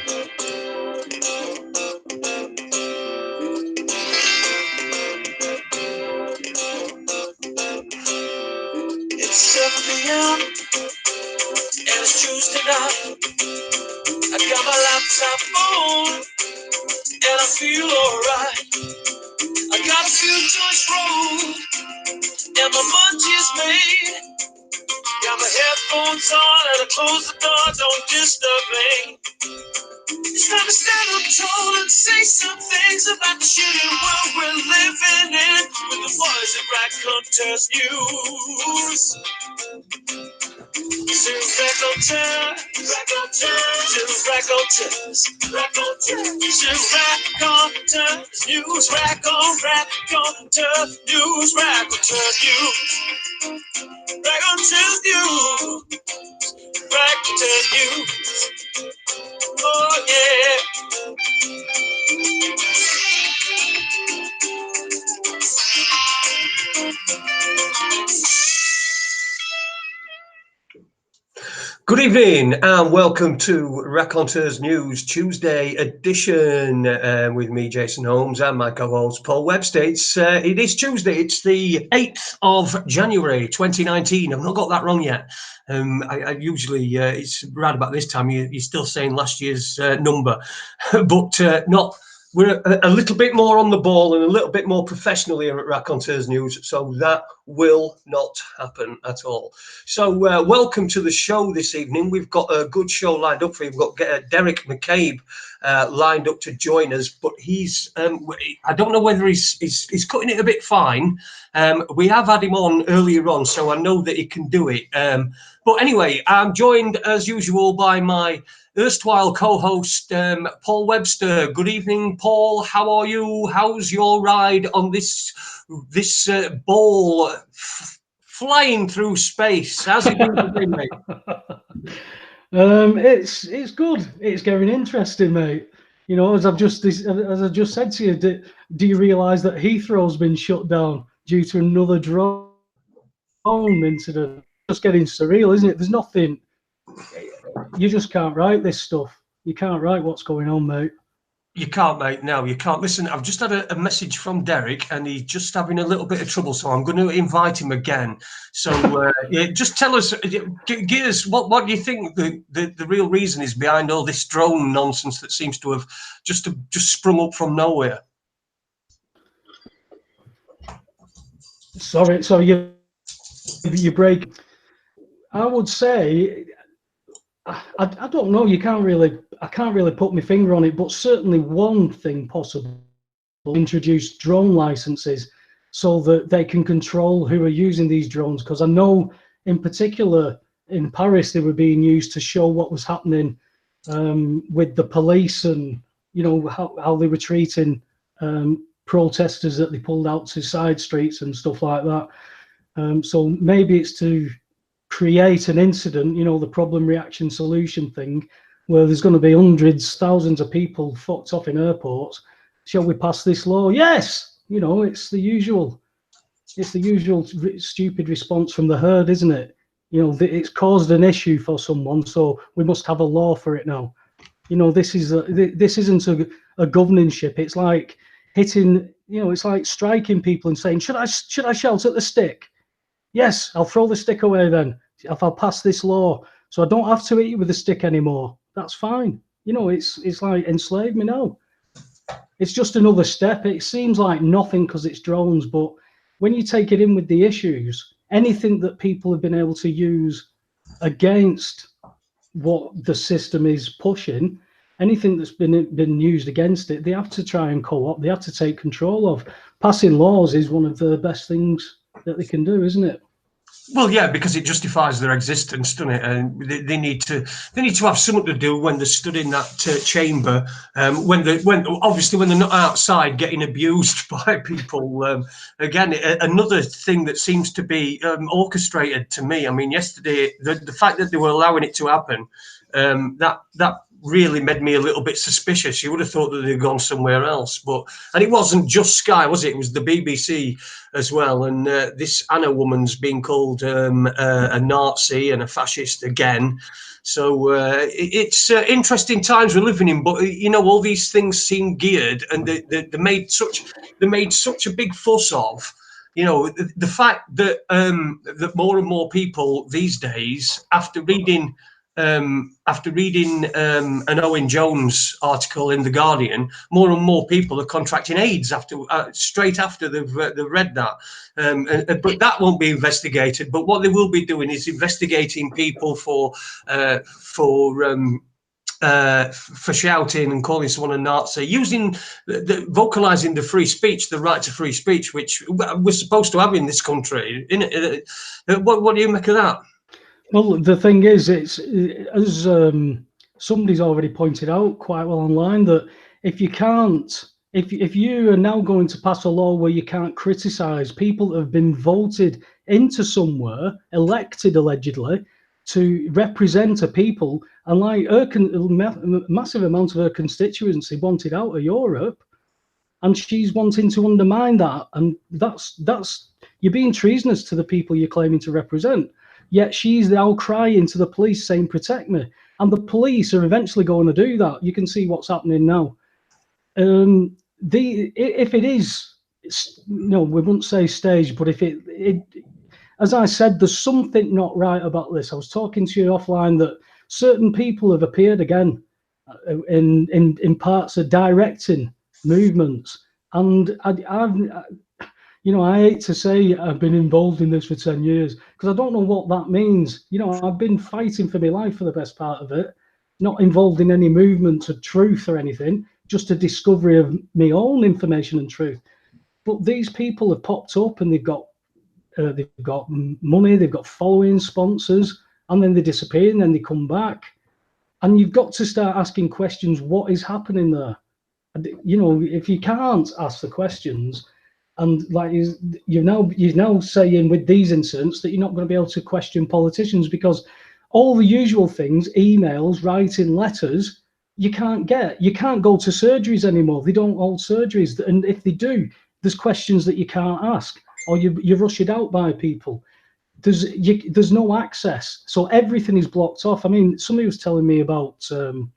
It's 7 p.m. and it's Tuesday night. I got my laptop on and I feel alright. I got a few joints rolled and my munchies made. Got my headphones on and I close the door, don't disturb me. It's time to stand up tall and say some things about the shitty world we're living in with the boys at Raconteurs News. To Raconteurs, Raconteurs News, Raconteurs News, Raconteurs News, Raconteurs News, Raconteurs News. Oh yeah. Good evening and welcome to Raconteurs News Tuesday edition with me, Jason Holmes, and my co-host Paul Webster. It is Tuesday. It's the 8th of January 2019. I've not got that wrong yet. I usually, it's right about this time, you're still saying last year's number, but not. We're a little bit more on the ball and a little bit more professional here at Raconteurs News, so that will not happen at all. So welcome to the show this evening. We've got a good show lined up for you. We've got Derek McCabe lined up to join us, but he's, I don't know whether he's cutting it a bit fine. We have had him on earlier on, so I know that he can do it. But anyway, I'm joined as usual by my erstwhile co-host, Paul Webster. Good evening, Paul. How are you? How's your ride on this ball flying through space? How's it been, mate? It's good. It's getting interesting, mate. You know, as I just said to you, do you realise that Heathrow's been shut down due to another drone incident? Just getting surreal, isn't it? There's nothing. You just can't write this stuff. You can't write what's going on, mate. You can't, mate. No, you can't. Listen, I've just had a message from Derek, and he's just having a little bit of trouble, so I'm going to invite him again. So, yeah, just tell us, give us what do you think the real reason is behind all this drone nonsense that seems to have just sprung up from nowhere? Sorry, so you break. I would say, I don't know. I can't really put my finger on it, but certainly one thing possible: introduce drone licenses so that they can control who are using these drones. Because I know, in particular, in Paris, they were being used to show what was happening with the police, and you know how they were treating protesters that they pulled out to side streets and stuff like that. So maybe it's to create an incident, you know, the problem, reaction, solution thing, where there's going to be hundreds, thousands of people fucked off in airports. Shall we pass this law? Yes. You know, it's the usual stupid response from the herd, isn't it? You know, it's caused an issue for someone, so we must have a law for it now. You know, this isn't a governorship. It's like hitting, you know, it's like striking people and saying, should I shout at the stick? Yes, I'll throw the stick away then if I'll pass this law, so I don't have to hit you with a stick anymore. That's fine. You know, it's like enslave me now. It's just another step. It seems like nothing because it's drones, but when you take it in with the issues, anything that people have been able to use against what the system is pushing, anything that's been used against it, they have to try and co-opt. They have to take control of. Passing laws is one of the best things that they can do, isn't it? Well, yeah, because it justifies their existence, doesn't it? And they need to have something to do when they're stood in that chamber. When obviously when they're not outside getting abused by people. Again, another thing that seems to be orchestrated to me. I mean, yesterday the fact that they were allowing it to happen, that really made me a little bit suspicious. You would have thought that they'd gone somewhere else, and it wasn't just Sky, was it? It was the BBC as well. And this Anna woman's been called a Nazi and a fascist again. So it's interesting times we're living in. But you know, all these things seem geared, and they made such a big fuss of. You know, the fact that that more and more people these days, after reading an Owen Jones article in The Guardian, more and more people are contracting AIDS straight after they've read that. But that won't be investigated. But what they will be doing is investigating people for shouting and calling someone a Nazi, using vocalizing the free speech, the right to free speech, which we're supposed to have in this country. What do you make of that? Well, the thing is, it's as somebody's already pointed out quite well online, that if you are now going to pass a law where you can't criticise people that have been voted into somewhere, elected allegedly, to represent a people, and like a massive amount of her constituency wanted out of Europe, and she's wanting to undermine that, and that's you're being treasonous to the people you're claiming to represent. Yet she's now crying to the police saying, "Protect me," and the police are eventually going to do that. You can see what's happening now. If it is, we wouldn't say staged, but if it as I said, there's something not right about this. I was talking to you offline that certain people have appeared again in parts of directing movements, and I hate to say I've been involved in this for 10 years because I don't know what that means. I've been fighting for my life for the best part of it, not involved in any movement of truth or anything, just a discovery of my own information and truth. But these people have popped up and they've got money, they've got following, sponsors, and then they disappear and then they come back. And you've got to start asking questions. What is happening there? If you can't ask the questions, and like you're now saying with these incidents that you're not going to be able to question politicians because all the usual things, emails, writing letters, you can't get. You can't go to surgeries anymore. They don't hold surgeries, and if they do, there's questions that you can't ask, or you rush it out by people. There's no access, so everything is blocked off. I mean, somebody was telling me about the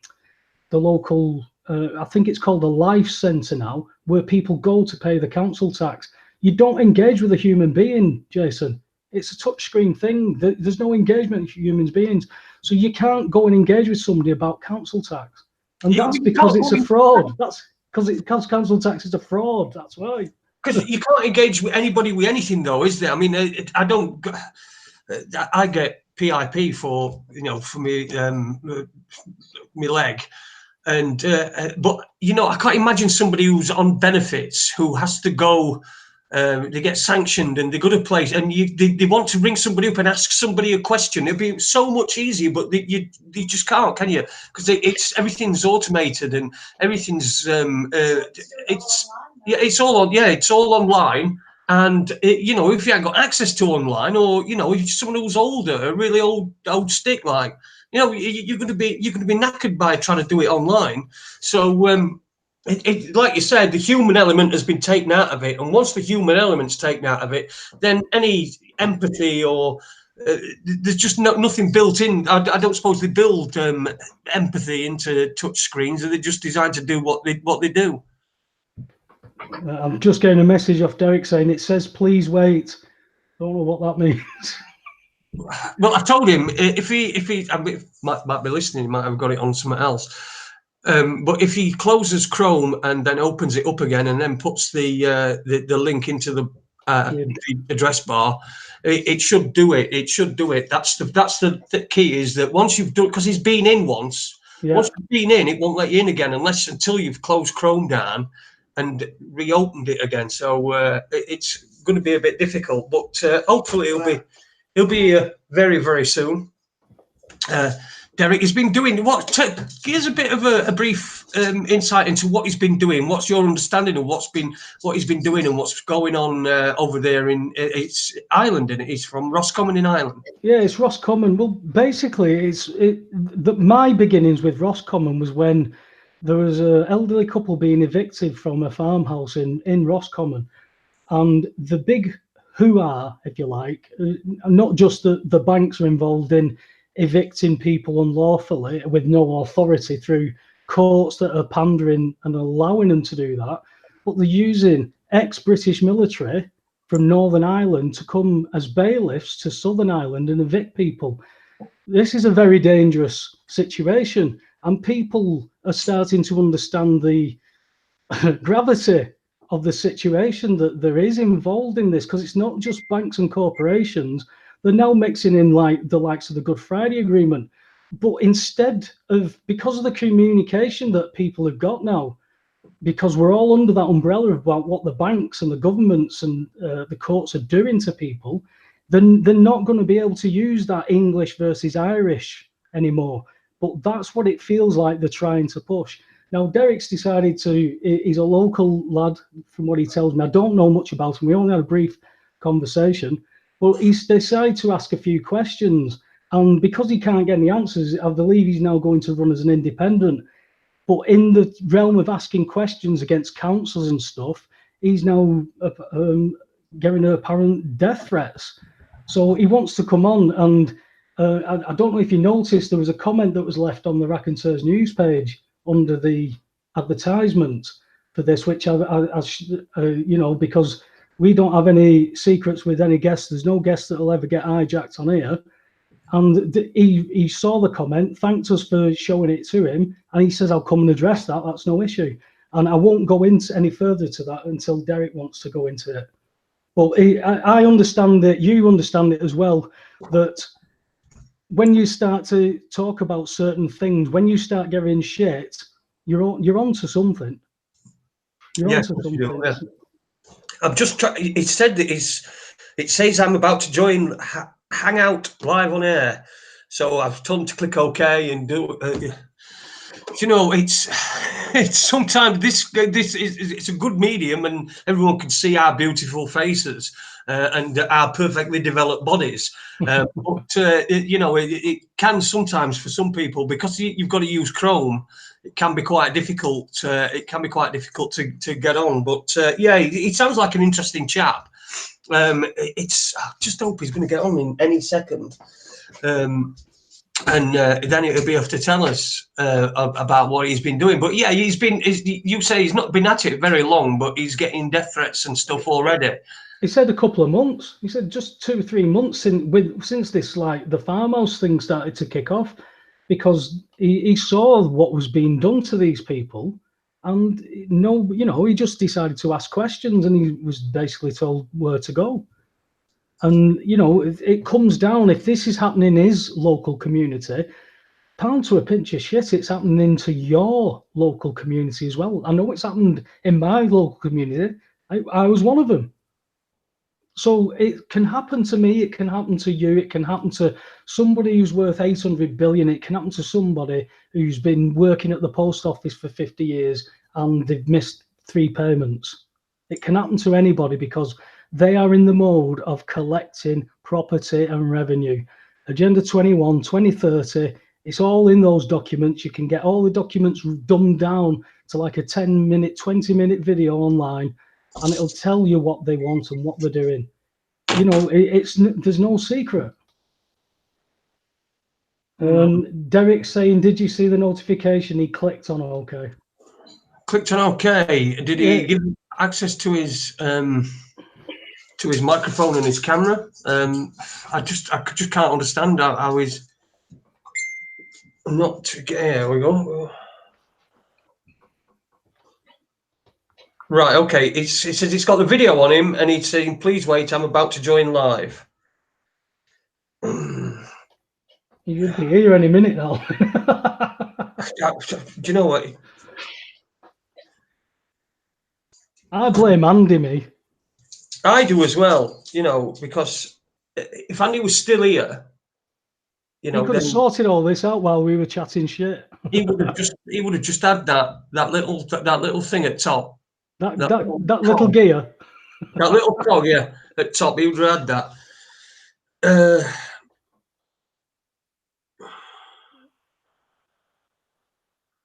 local, I think it's called a life centre now, where people go to pay the council tax. You don't engage with a human being, Jason. It's a touchscreen thing. There's no engagement with human beings, so you can't go and engage with somebody about council tax, and that's because it's a fraud. That's because council tax is a fraud. That's why. Because you can't engage with anybody with anything, though, is there? I mean, I don't. I get PIP for me my leg, and but I can't imagine somebody who's on benefits who has to go. They get sanctioned and they go to a place, and they want to ring somebody up and ask somebody a question. It'd be so much easier, but you just can't, can you? Because everything's automated and everything's it's all online. And if you haven't got access to online, or if someone who's older, a really old stick, like you're going to be knackered by trying to do it online. So like you said, the human element has been taken out of it, and once the human element's taken out of it, then any empathy or there's just nothing built in. I don't suppose they build empathy into touch screens. They're just designed to do what they do. I'm just getting a message off Derek saying it says please wait. Don't know what that means. Well, I told him if he might be listening, he might have got it on something else. But if he closes Chrome and then opens it up again and then puts the link into the address bar, it should do it. It should do it. That's the key, is that once you've done, because he's been in once. Yeah. Once you've been in, it won't let you in again until you've closed Chrome down and reopened it again. So it's going to be a bit difficult, but hopefully it'll be very, very soon. Derek, he's been doing what? Give us a bit of a brief insight into what he's been doing. What's your understanding of what he's been doing and what's going on over there in it's Ireland, and he's from Roscommon in Ireland. Yeah, it's Roscommon. Well, basically, my beginnings with Roscommon was when there was an elderly couple being evicted from a farmhouse in Roscommon, and the big hoo-ha, if you like, not just the banks are involved in evicting people unlawfully with no authority through courts that are pandering and allowing them to do that, but they're using ex-British military from Northern Ireland to come as bailiffs to Southern Ireland and evict people. This is a very dangerous situation, and people are starting to understand the gravity of the situation that there is involved in this, because it's not just banks and corporations. They're now mixing in like the likes of the Good Friday Agreement, but instead of, because of the communication that people have got now, because we're all under that umbrella about what the banks and the governments and the courts are doing to people, then they're not going to be able to use that English versus Irish anymore. But that's what it feels like they're trying to push. Now, Derek's decided he's a local lad, from what he tells me. I don't know much about him. We only had a brief conversation. But he's decided to ask a few questions. And because he can't get any answers, I believe he's now going to run as an independent. But in the realm of asking questions against councils and stuff, he's now getting apparent death threats. So he wants to come on. And I don't know if you noticed, there was a comment that was left on the Raconteurs News page under the advertisement for this, which because we don't have any secrets with any guests. There's no guests that will ever get hijacked on here. And he saw the comment, thanked us for showing it to him, and he says, I'll come and address that. That's no issue. And I won't go into any further to that until Derek wants to go into it. But I understand that you understand it as well, that when you start to talk about certain things, when you start getting shit, you're onto something. You're onto something. Yeah. I'm just trying. It said that it says I'm about to join Hangout live on air, so I've told him to click OK and do. It's sometimes this is it's a good medium, and everyone can see our beautiful faces and our perfectly developed bodies. But it can sometimes, for some people, because you've got to use Chrome, it can be quite difficult. It can be quite difficult to get on. But yeah, it sounds like an interesting chap. I just hope he's going to get on in any second. And then it'll be able to tell us about what he's been doing. But yeah, you say he's not been at it very long, but he's getting death threats and stuff already. He said a couple of months. He said just 2 or 3 months since this, like the farmhouse thing started to kick off, because he saw what was being done to these people, and he just decided to ask questions, and he was basically told where to go. And, it comes down, if this is happening in his local community, pound to a pinch of shit, it's happening into your local community as well. I know it's happened in my local community. I was one of them. So it can happen to me, it can happen to you, it can happen to somebody who's worth 800 billion, it can happen to somebody who's been working at the post office for 50 years and they've missed 3 payments. It can happen to anybody because they are in the mode of collecting property and revenue. Agenda 21, 2030, it's all in those documents. You can get all the documents dumbed down to like a 10-minute, 20-minute video online, and it'll tell you what they want and what they're doing. There's no secret. Derek's saying, did you see the notification? He clicked on OK. Clicked on OK. Did he give access to his microphone and his camera? I just can't understand how he's not. Here we go. Right, okay. It says it's got the video on him, and he's saying, "Please wait, I'm about to join live." You'll be here any minute now. Do you know what? I blame Andy, me. I do as well, because if Andy was still here, You He know, could have then sorted all this out while we were chatting shit. he would have just had that little thing at top. That little gear. That little cog, yeah, at top. He would have had that.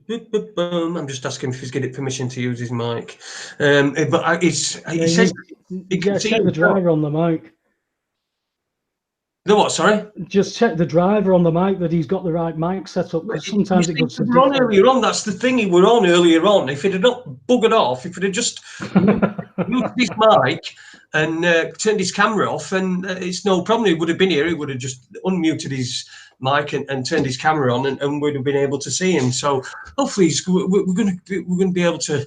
I'm just asking if he's getting permission to use his mic. But he says he can see check the driver on the mic. The what? Sorry. Just check the driver on the mic that he's got the right mic set up, because sometimes it goes to default. On earlier on. That's the thing. He were on earlier on. If it had not buggered off, if it had just muted his mic and turned his camera off, and it's no problem. He would have been here. He would have just unmuted his mic and turned his camera on, and we'd have been able to see him. So hopefully we're going to be able to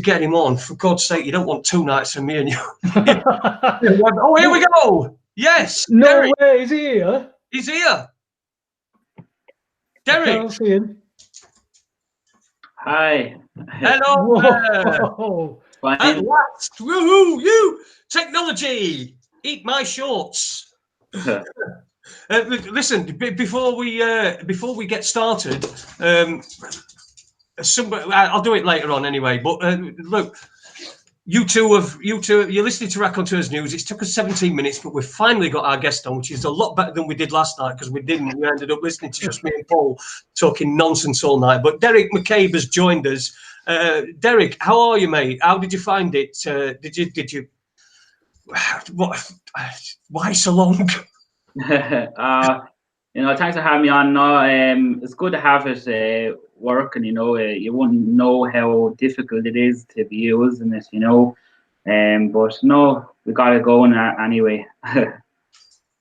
get him on. For God's sake, you don't want 2 nights from me and you. Oh, here we go. Yes. No Derek. way, is he here? He's here. Derek. I can't see him. Hi. Hello there. Whoa. At last. Woohoo, you. Technology. Eat my shorts. Listen, before we get started, I'll do it later on anyway. But look, you two, you're listening to Raconteurs News. It's took us 17 minutes, but we've finally got our guest on, which is a lot better than we did last night, because we ended up listening to just me and Paul talking nonsense all night. But Derek McCabe has joined us. Derek, how are you, mate? How did you find it? Did you? What? Why so long? Thanks for having me on. No, it's good to have it working. You wouldn't know how difficult it is to be using it. But no, we got it going anyway.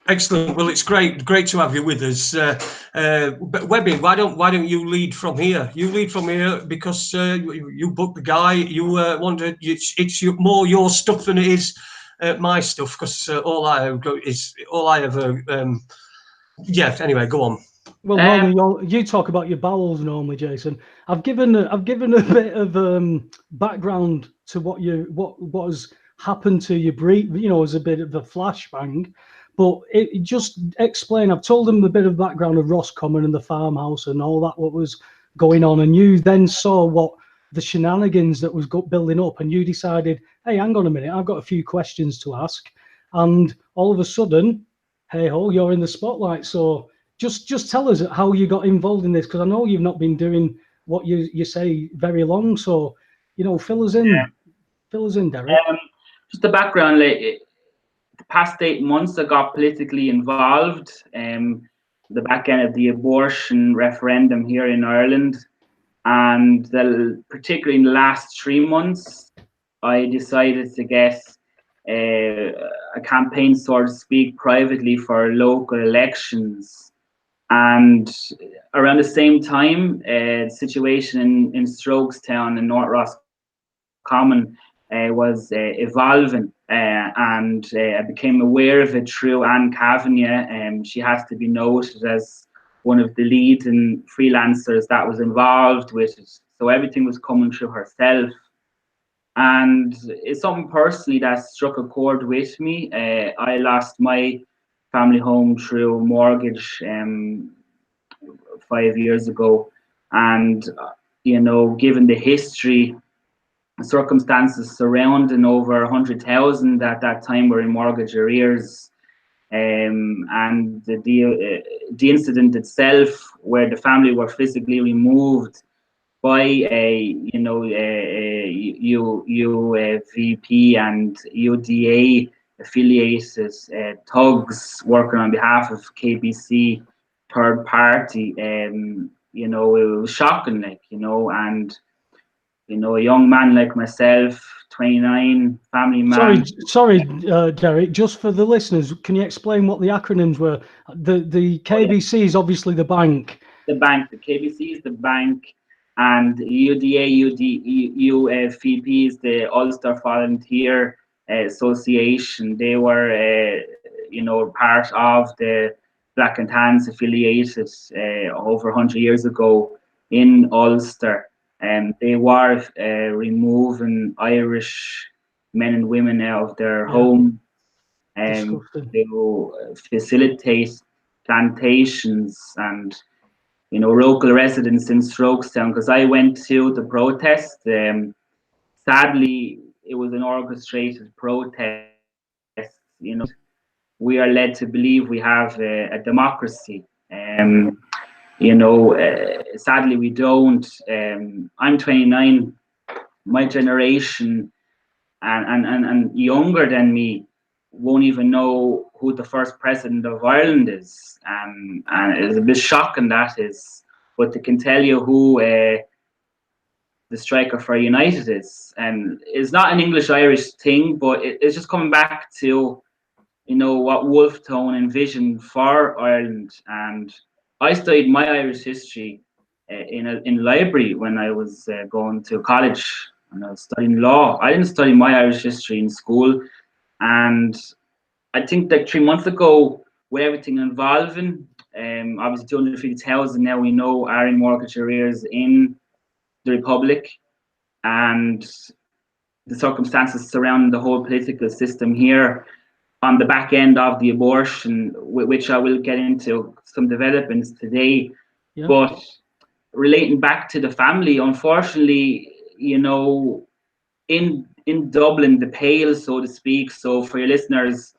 Excellent. Well, it's great to have you with us. But Webby, why don't you lead from here? You lead from here because you booked the guy. You wanted it's more your stuff than it is my stuff, because all I ever. Anyway, go on. Well, normally you talk about your bowels normally, Jason. I've given a bit of background to what has happened to you, as a bit of a flashbang. But it just explain. I've told them a bit of background of Roscommon and the farmhouse and all that, what was going on, and you then saw what the shenanigans that was building up, and you decided, hey, hang on a minute, I've got a few questions to ask, and all of a sudden, hey ho, you're in the spotlight. So just tell us how you got involved in this, because I know you've not been doing what you say very long. So fill us in. Yeah. Fill us in, Derek. Just the background, the past 8 months I got politically involved. The back end of the abortion referendum here in Ireland, and particularly in the last 3 months, I decided to get a campaign, so to speak, privately for local elections. And around the same time, the situation in Strokestown in North Roscommon was evolving, and I became aware of it through Anne Kavanagh. She has to be noted as one of the leading freelancers that was involved with it. So everything was coming through herself. And it's something personally that struck a chord with me. I lost my family home through mortgage 5 years ago. And, given the history, circumstances surrounding over 100,000 at that time were in mortgage arrears, and the incident itself, where the family were physically removed by a UVP and UDA affiliated thugs working on behalf of KBC third party. It was shocking, and a young man like myself, 29, family man. Sorry, Derek. Just for the listeners, can you explain what the acronyms were? The KBC is obviously the bank. The bank. The KBC is the bank, and UDA, UFVP is the Ulster Volunteer Association. They were, part of the Black and Tans affiliated over 100 years ago in Ulster. And they were removing Irish men and women out of their home, and they will facilitate plantations and, you know, local residents in Strokestown, because I went to the protest. Sadly, it was an orchestrated protest. You know, we are led to believe we have a democracy. You know, sadly, we don't. I'm 29. My generation and younger than me won't even know who the first president of Ireland is. And it's a bit shocking, that is. But they can tell you who the striker for United is. And it's not an English-Irish thing, but it's just coming back to, you know, what Wolfe Tone envisioned for Ireland. And I studied my Irish history in library when I was going to college, and I was studying law. I didn't study my Irish history in school. And I think that 3 months ago, with everything involving, obviously 250,000 now we know are in mortgage arrears in the Republic, and the circumstances surrounding the whole political system here on the back end of the abortion, which I will get into some developments today. Yeah. But relating back to the family, unfortunately, you know, in Dublin, the Pale, so to speak. So for your listeners,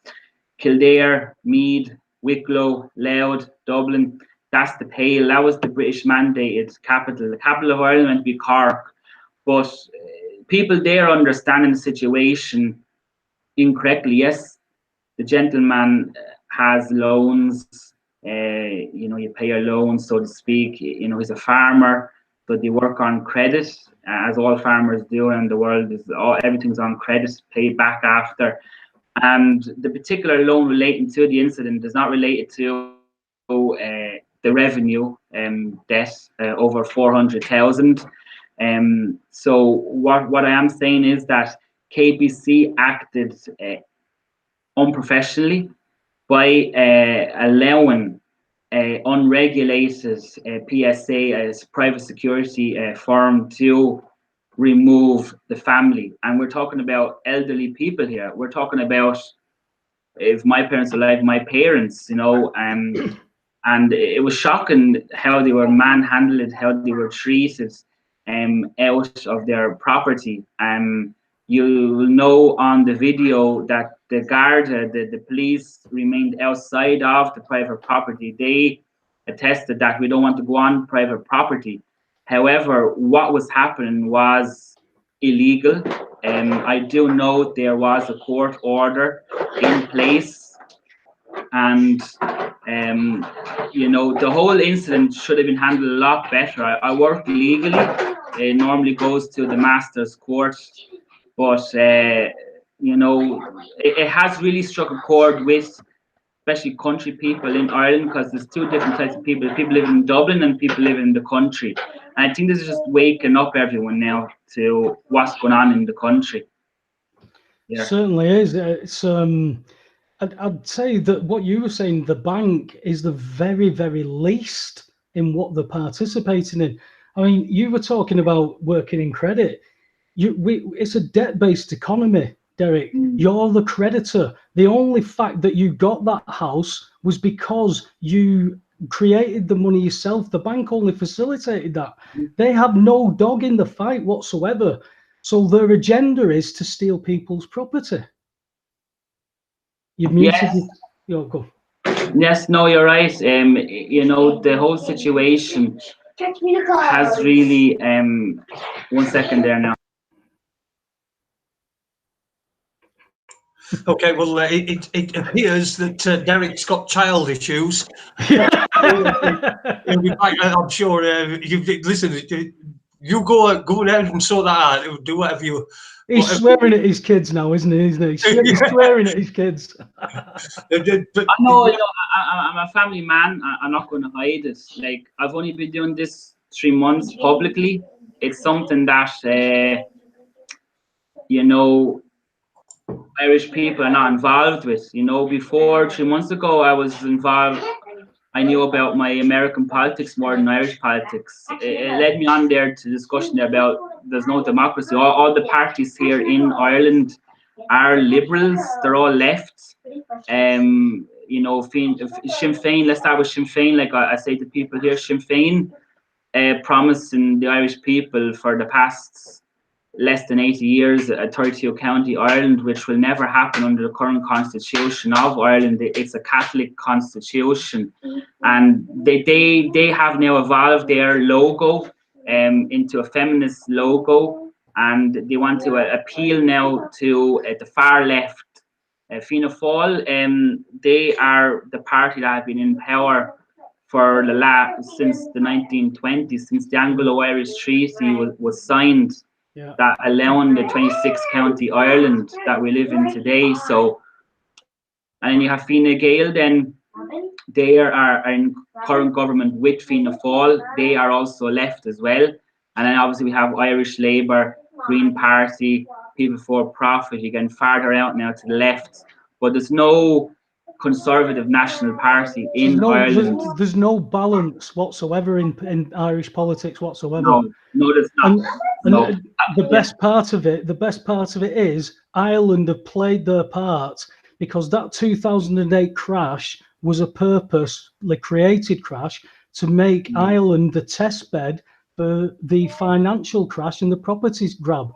Kildare, Meath, Wicklow, Louth, Dublin, that's the Pale. That was the British mandated capital. The capital of Ireland meant to be Cork. But people there understanding the situation incorrectly. Yes, the gentleman has loans. You know, you pay your loans, so to speak. You know, he's a farmer, but they work on credit, as all farmers do in the world. Everything's on credit, paid back after. And the particular loan relating to the incident is not related to the revenue debt, over 400,000. So what I am saying is that KBC acted unprofessionally by allowing unregulated PSA as private security firm to remove the family. And we're talking about elderly people here. We're talking about, if my parents are like my parents, you know, and it was shocking how they were manhandled, how they were treated out of their property. You'll know on the video that the Garda, the police, remained outside of the private property. They attested that we don't want to go on private property. However, what was happening was illegal. I do know there was a court order in place, and you know, the whole incident should have been handled a lot better. I work legally. It normally goes to the Master's Court, but you know, it has really struck a chord with especially country people in Ireland, because there's two different types of people. People living in Dublin and people living in the country. And I think this is just waking up everyone now to what's going on in the country. Yeah. Certainly is. It's I'd say that what you were saying, the bank is the very, very least in what they're participating in. I mean, you were talking about working in credit. It's a debt-based economy, Derek. You're the creditor. The only fact that you got that house was because you created the money yourself. The bank only facilitated that. They have no dog in the fight whatsoever. So their agenda is to steal people's property. You've muted. Yes. Go. Yes, no, you're right. You know, the whole situation has really. 1 second there now. Okay, well, it appears that Derek's got child issues. I'm sure listen. You go out and sort that out. Do whatever you. He's swearing at his kids now, isn't he? He's swearing at his kids. But, I know, you know, I'm a family man. I'm not going to hide it. Like, I've only been doing this 3 months publicly. It's something that, you know, Irish people are not involved with. You know, before 3 months ago, I was involved. I knew about my American politics more than Irish politics. It led me on there to discussion about there's no democracy. All the parties here in Ireland are liberals. They're all left. you know, Sinn Féin, let's start with Sinn Féin. Like I say to people here, Sinn Féin promising the Irish people for the past less than 80 years a 32 county Ireland, which will never happen under the current constitution of Ireland. It's a Catholic constitution, and they have now evolved their logo into a feminist logo, and they want to appeal now to the far left. Fianna Fáil, they are the party that have been in power for since the 1920s, since the Anglo-Irish Treaty was signed, that allowing the 26 county Ireland that we live in today. So, and then you have Fine Gael, then they are in current government with Fianna Fáil. They are also left as well. And then obviously we have Irish Labour, Green Party, People for Profit, again farther out now to the left. But there's no Conservative National Party in Ireland. There's no balance whatsoever in Irish politics whatsoever. No, there's not. And the best part of it is Ireland have played their part, because that 2008 crash was a purposely created crash to make Ireland the test bed for the financial crash and the properties grab.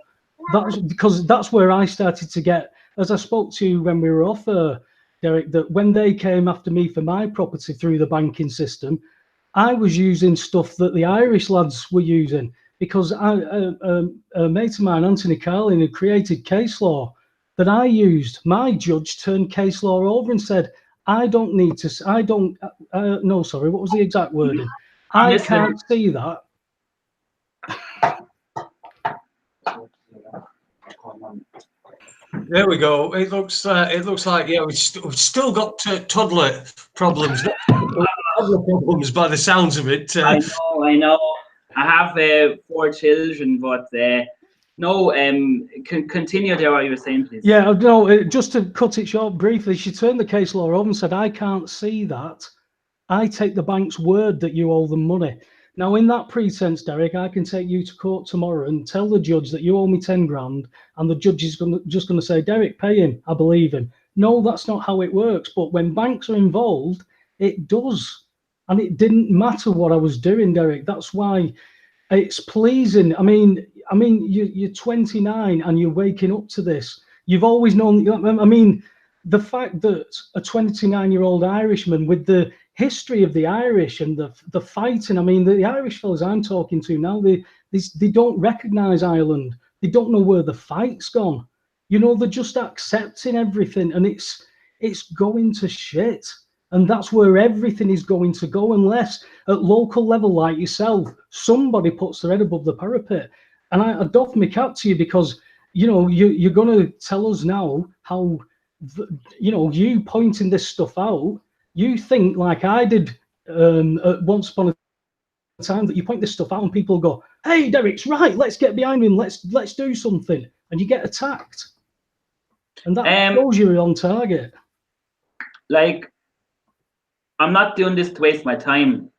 That's where I started to get, as I spoke to you when we were off, Derek, that when they came after me for my property through the banking system, I was using stuff that the Irish lads were using, because a mate of mine, Anthony Carlin, had created case law that I used. My judge turned case law over and said, what was the exact wording? I can't see that. There we go. It looks like we've still got toddler problems. Toddler problems by the sounds of it. I know. I have 4 children, but continue there what you were saying, please. Yeah, no, just to cut it short briefly, she turned the case law over and said, I can't see that. I take the bank's word that you owe them money. Now, in that pretense, Derek, I can take you to court tomorrow and tell the judge that you owe me 10 grand, and the judge is just going to say, Derek, pay him. I believe him. No, that's not how it works. But when banks are involved, it does. And it didn't matter what I was doing, Derek. That's why it's pleasing. I mean, you're 29 and you're waking up to this. You've always known. I mean, the fact that a 29-year-old Irishman with the history of the Irish and the fighting. I mean, the Irish fellas I'm talking to now, they don't recognise Ireland. They don't know where the fight's gone. You know, they're just accepting everything, and it's going to shit. And that's where everything is going to go, unless at local level, like yourself, somebody puts their head above the parapet. And I doff my cap to you, because, you know, you're going to tell us now how, you know, you pointing this stuff out, you think like I did once upon a time, that you point this stuff out and people go, hey, Derek's right, let's get behind him, let's do something. And you get attacked. And that shows you're on target. Like, I'm not doing this to waste my time.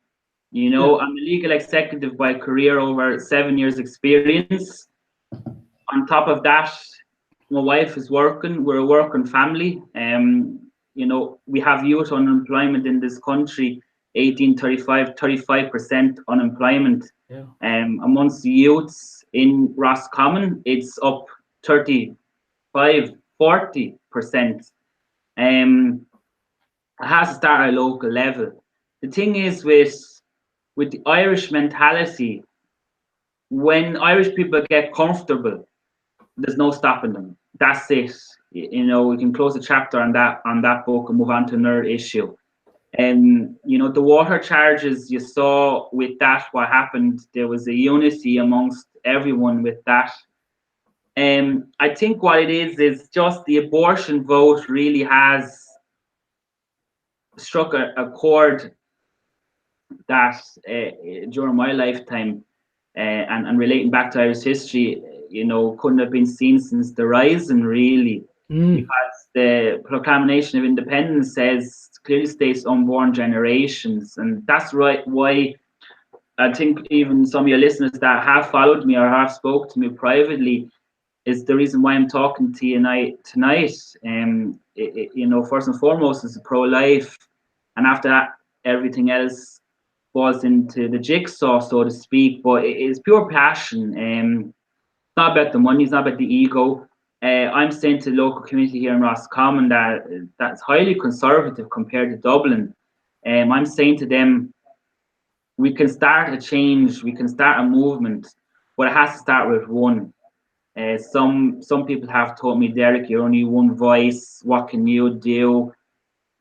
You know, I'm a legal executive by career, over 7 years experience. On top of that, my wife is working. We're a working family. You know, we have youth unemployment in this country, 35% unemployment. Yeah. Amongst the youths in Roscommon, it's up 35-40%. It has to start at a local level. The thing is with the Irish mentality, when Irish people get comfortable, there's no stopping them. That's it. You know, we can close the chapter on that book and move on to another issue. You know, the water charges, you saw with that what happened. There was a unity amongst everyone with that. I think what it is just the abortion vote really has struck a chord that during my lifetime, and relating back to Irish history, you know, couldn't have been seen since the Rising, really. Because the Proclamation of Independence clearly states unborn generations, and that's right. Why I think even some of your listeners that have followed me or have spoke to me privately, is the reason why I'm talking to you tonight. You know, first and foremost, is pro-life, and after that, everything else falls into the jigsaw, so to speak. But it's pure passion. It's not about the money. It's not about the ego. I'm saying to the local community here in Roscommon that that's highly conservative compared to Dublin. I'm saying to them, we can start a change, we can start a movement, but it has to start with one. Some people have told me, Derek, you're only one voice. What can you do?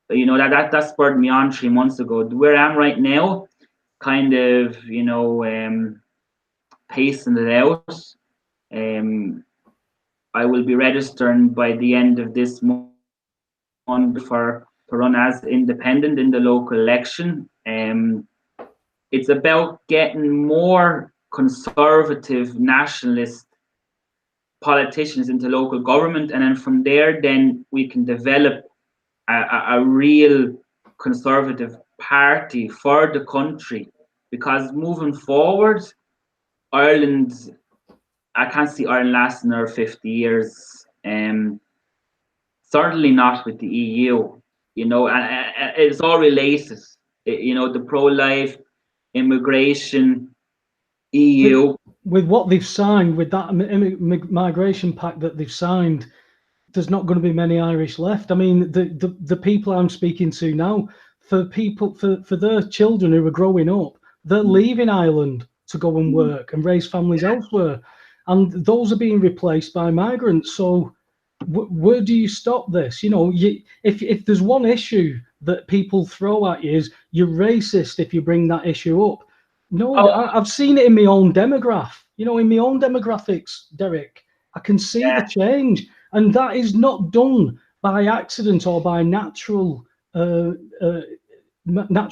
You know, that spurred me on 3 months ago. Where I am right now, kind of, you know, pacing it out. I will be registering by the end of this month to run as independent in the local election. It's about getting more conservative nationalist politicians into local government, and then from there, then we can develop a real conservative party for the country. Because moving forward, Ireland, I can't see Ireland lasting another 50 years. Certainly not with the EU, you know, and it's all related. You know, the pro-life, immigration, EU. With what they've signed, with that migration pact that they've signed, there's not going to be many Irish left. I mean, the people I'm speaking to now, for their children who are growing up, they're leaving Ireland to go and work and raise families elsewhere, and those are being replaced by migrants. So where do you stop this? You know, if there's one issue that people throw at you is you're racist if you bring that issue up. No, I've seen it in my own demographic. You know, in my own demographics, Derek, I can see the change, and that is not done by accident or by natural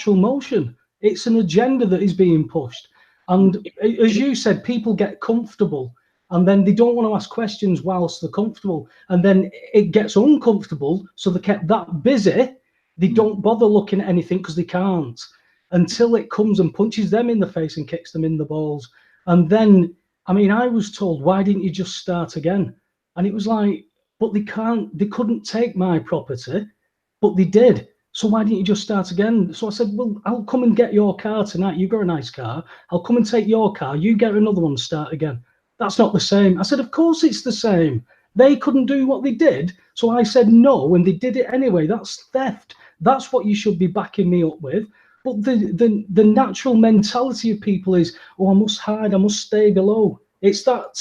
motion. It's an agenda that is being pushed, and as you said, people get comfortable, and then they don't want to ask questions whilst they're comfortable, and then it gets uncomfortable, so they kept that busy. They don't bother looking at anything because they can't, until it comes and punches them in the face and kicks them in the balls. And then, I mean, I was told, why didn't you just start again? And it was like, but they couldn't take my property, but they did. So why didn't you just start again? So I said, well, I'll come and get your car tonight. You got a nice car. I'll come and take your car. You get another one, start again. That's not the same. I said, of course it's the same. They couldn't do what they did. So I said no, and they did it anyway. That's theft. That's what you should be backing me up with. But the natural mentality of people is, oh, I must hide, I must stay below. It's that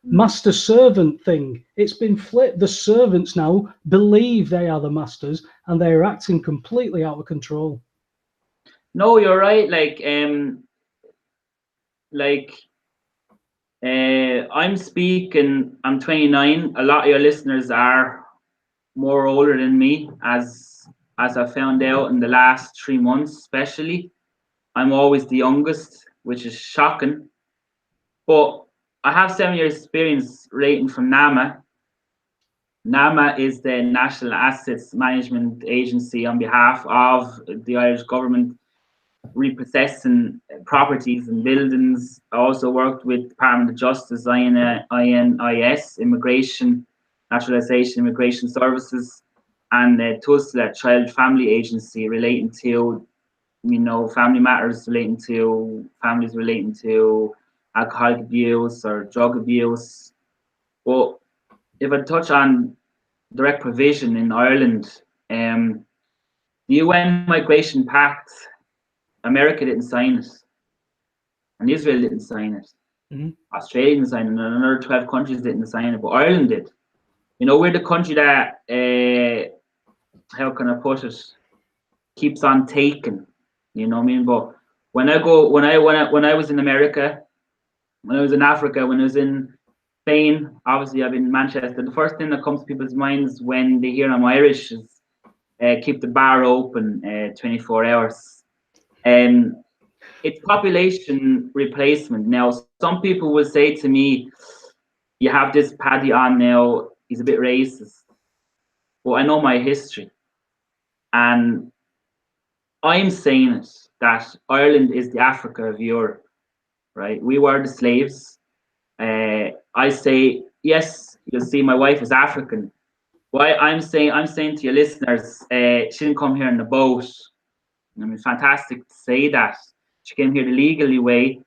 master servant thing. It's been flipped. The servants now believe they are the masters, and they are acting completely out of control. No, you're right. I'm speaking. I'm 29. A lot of your listeners are more older than me, as I found out in the last 3 months, especially. I'm always the youngest, which is shocking. But I have 7 years experience rating from NAMA. NAMA is the National Assets Management Agency on behalf of the Irish government, repossessing properties and buildings. I also worked with Department of Justice, INIS, Immigration, Naturalisation, Immigration Services, and TUSLA, Child Family Agency, relating to, you know, family matters relating to families relating to alcoholic abuse or drug abuse. But if I touch on direct provision in Ireland, the UN Migration Pact, America didn't sign it, and Israel didn't sign it. Australia didn't sign it, and another 12 countries didn't sign it, but Ireland did. You know, we're the country that, how can I put it, keeps on taking. You know what I mean? But when I was in America, when I was in Africa, when I was in Spain, obviously I've been in Manchester, the first thing that comes to people's minds when they hear I'm Irish is keep the bar open 24 hours. It's population replacement. Now, some people will say to me, you have this Paddy on now, he's a bit racist. Well, I know my history. And I'm saying it, that Ireland is the Africa of Europe, right? We were the slaves. I say yes, you'll see my wife is African. Why I'm saying to your listeners, she didn't come here in a boat. I mean, fantastic to say that. She came here the legally way.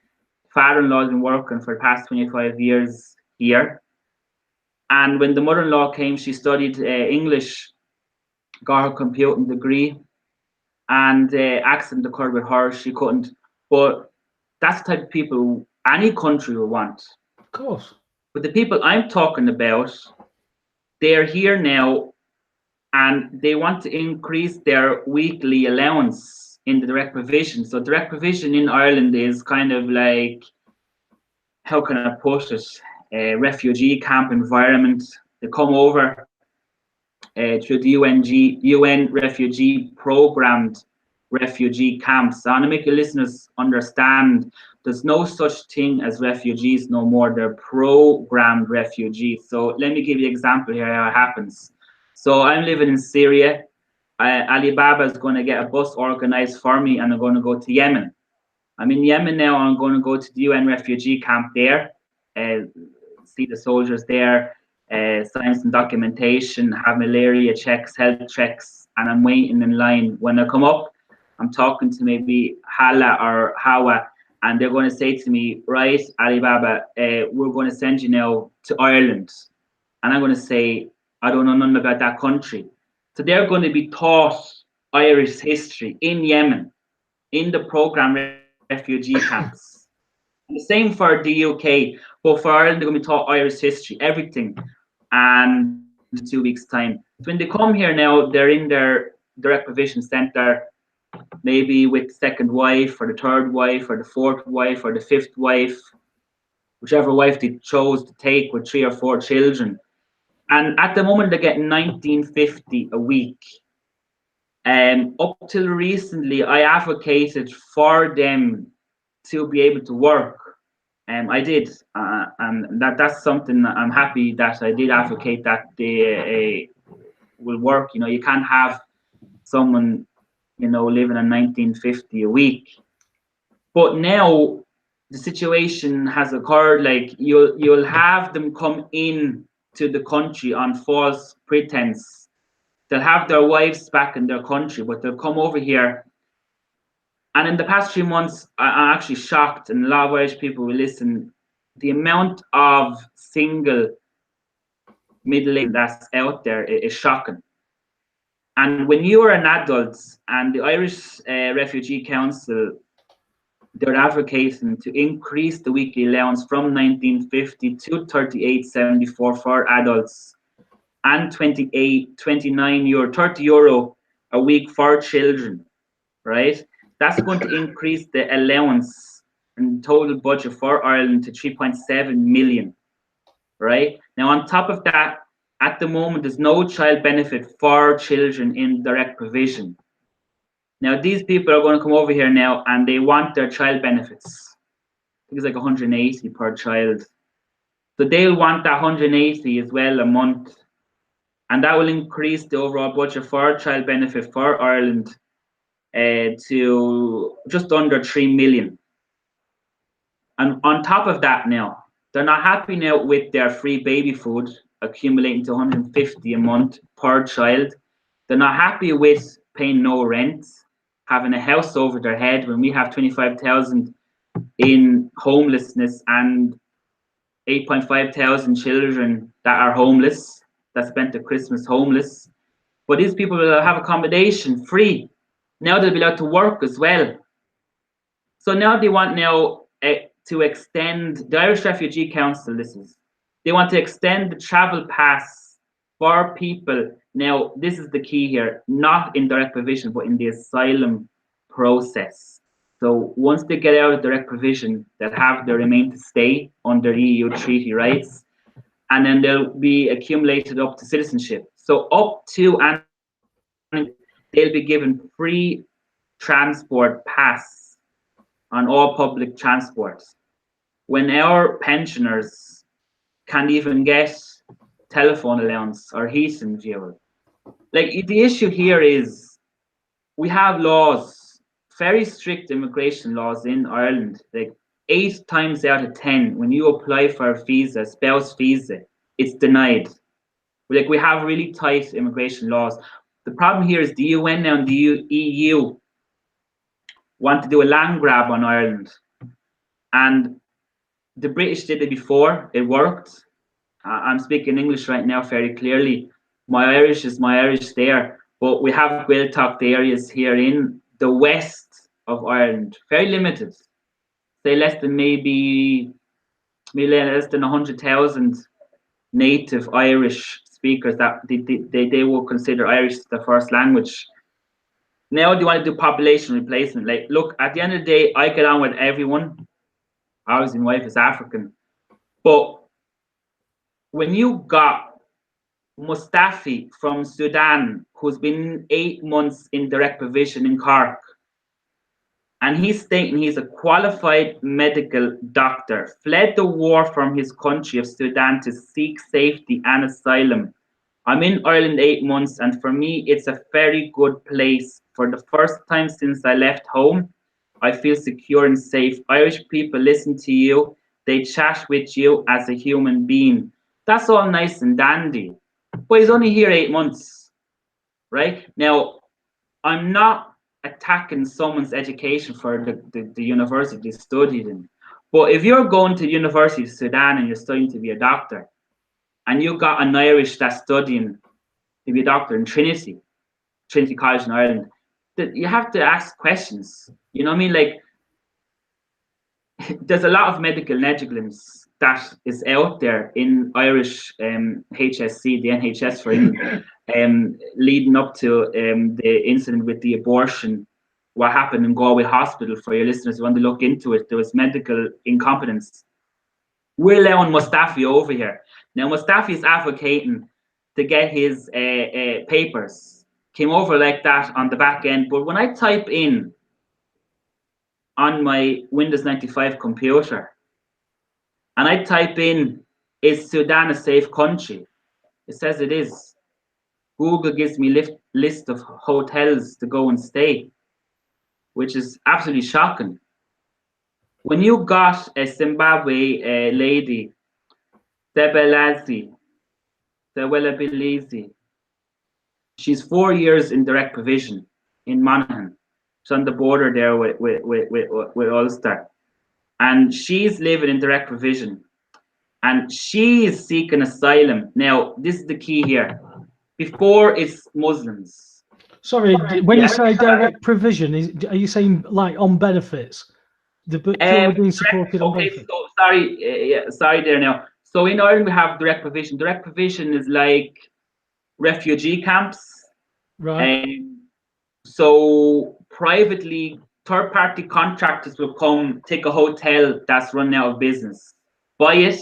Father-in-law's been working for the past 25 years here. And when the mother-in-law came, she studied English, got her computing degree, and accident occurred with her. She couldn't. But that's the type of people any country will want. Of course. But the people I'm talking about, they're here now, and they want to increase their weekly allowance in the direct provision. So direct provision in Ireland is kind of like, how can I put it, a refugee camp environment. They come over through the UN refugee programmed refugee camps. I want to make your listeners understand there's no such thing as refugees no more. They're programmed refugees. So let me give you an example here how it happens. So I'm living in Syria. Alibaba is going to get a bus organized for me, and I'm going to go to Yemen. I'm in Yemen now. I'm going to go to the UN refugee camp there, see the soldiers there, sign some documentation, have malaria checks, health checks, and I'm waiting in line. When I come up, I'm talking to maybe Hala or Hawa, and they're going to say to me, right, Alibaba, we're going to send you now to Ireland. And I'm going to say, I don't know nothing about that country. So they're going to be taught Irish history in Yemen, in the program refugee camps. The same for the UK, but for Ireland, they're going to be taught Irish history, everything, and 2 weeks' time. So when they come here now, they're in their direct provision centre, maybe with the second wife, or the third wife, or the fourth wife, or the fifth wife, whichever wife they chose to take with 3 or 4 children. And at the moment, they're getting $19.50 a week. Up till recently, I advocated for them to be able to work. I did, and that's something I'm happy that I did advocate, that they will work. You know, you can't have someone, you know, living on $19.50 a week. But now the situation has occurred. Like you'll have them come in to the country on false pretense. They'll have their wives back in their country, but they'll come over here. And in the past 3 months, I'm actually shocked, and a lot of Irish people will listen, the amount of single middle-aged that's out there is shocking. And when you are an adult, and the Irish Refugee Council, they're advocating to increase the weekly allowance from $19.50 to $38.74 for adults, and €29, €30 a week for children, right? That's going to increase the allowance and total budget for Ireland to 3.7 million, right? Now, on top of that, at the moment, there's no child benefit for children in direct provision. Now, these people are going to come over here now, and they want their child benefits. I think it's like 180 per child. So they'll want that 180 as well a month. And that will increase the overall budget for child benefit for Ireland to just under 3 million. And on top of that now, they're not happy now with their free baby food accumulating to 150 a month per child. They're not happy with paying no rent, having a house over their head when we have 25,000 in homelessness and 8.5 thousand children that are homeless, that spent the Christmas homeless. But these people will have accommodation free. Now they'll be allowed to work as well. So now they want now to extend, the Irish Refugee Council, they want to extend the travel pass for people. Now, this is the key here, not in direct provision, but in the asylum process. So once they get out of direct provision, they'll have the remain to stay under EU treaty rights, and then they'll be accumulated up to citizenship. So up to, and they'll be given free transport pass on all public transport, when our pensioners can't even get telephone allowance or heating fuel. Like, the issue here is we have laws, very strict immigration laws in Ireland. Like 8 times out of 10, when you apply for a visa, spouse visa, it's denied. Like, we have really tight immigration laws. The problem here is the UN now and the EU want to do a land grab on Ireland. And the British did it before, it worked. I'm speaking English right now very clearly. My Irish is my Irish there, but we have Gaeltacht areas here in the west of Ireland, very limited. Say less than maybe less than 100,000 native Irish speakers that they will consider Irish the first language. Now they want to do population replacement. Like, look, at the end of the day, I get on with everyone. Ours and wife is African. But when you got Mustafi from Sudan, who's been 8 months in direct provision in Cork, and he's stating he's a qualified medical doctor, fled the war from his country of Sudan to seek safety and asylum. I'm in Ireland 8 months, and for me, it's a very good place. For the first time since I left home, I feel secure and safe. Irish people listen to you. They chat with you as a human being. That's all nice and dandy. But he's only here 8 months, right? Now, I'm not attacking someone's education for the university they studied in. But if you're going to University of Sudan and you're studying to be a doctor, and you got an Irish that's studying to be a doctor in Trinity College in Ireland, that you have to ask questions. You know what I mean? Like, there's a lot of medical negligence that is out there in Irish HSC, the NHS for England, leading up to the incident with the abortion, what happened in Galway Hospital. For your listeners who want to look into it, there was medical incompetence. We're allowing Mustafi over here. Now, Mustafi is advocating to get his papers. Came over like that on the back end. But when I type in on my Windows 95 computer, and I type in, is Sudan a safe country? It says it is. Google gives me list of hotels to go and stay, which is absolutely shocking. When you got a Zimbabwe lady, Sebelezi, she's 4 years in direct provision in Monaghan. She's on the border there with Ulster. And she's living in direct provision. And she's seeking asylum. Now, this is the key here. Before, it's Muslims. Sorry, when you say direct provision, are you saying like on benefits? The children being supported on benefits? So sorry there now. So in Ireland, we have direct provision. Direct provision is like refugee camps. Right. So privately, third-party contractors will come take a hotel that's run out of business, buy it,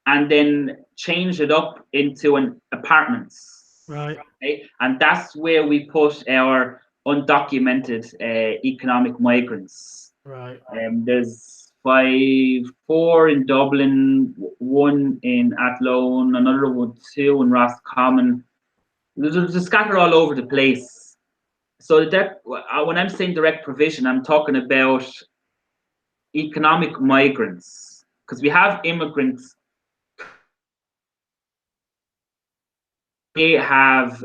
and then change it up into an apartments. Right. Okay? And that's where we put our undocumented economic migrants. Right. There's 4 in Dublin, 1 in Athlone, another one, 2 in Roscommon. They're scattered all over the place. So that when I'm saying direct provision, I'm talking about economic migrants, because we have immigrants. They have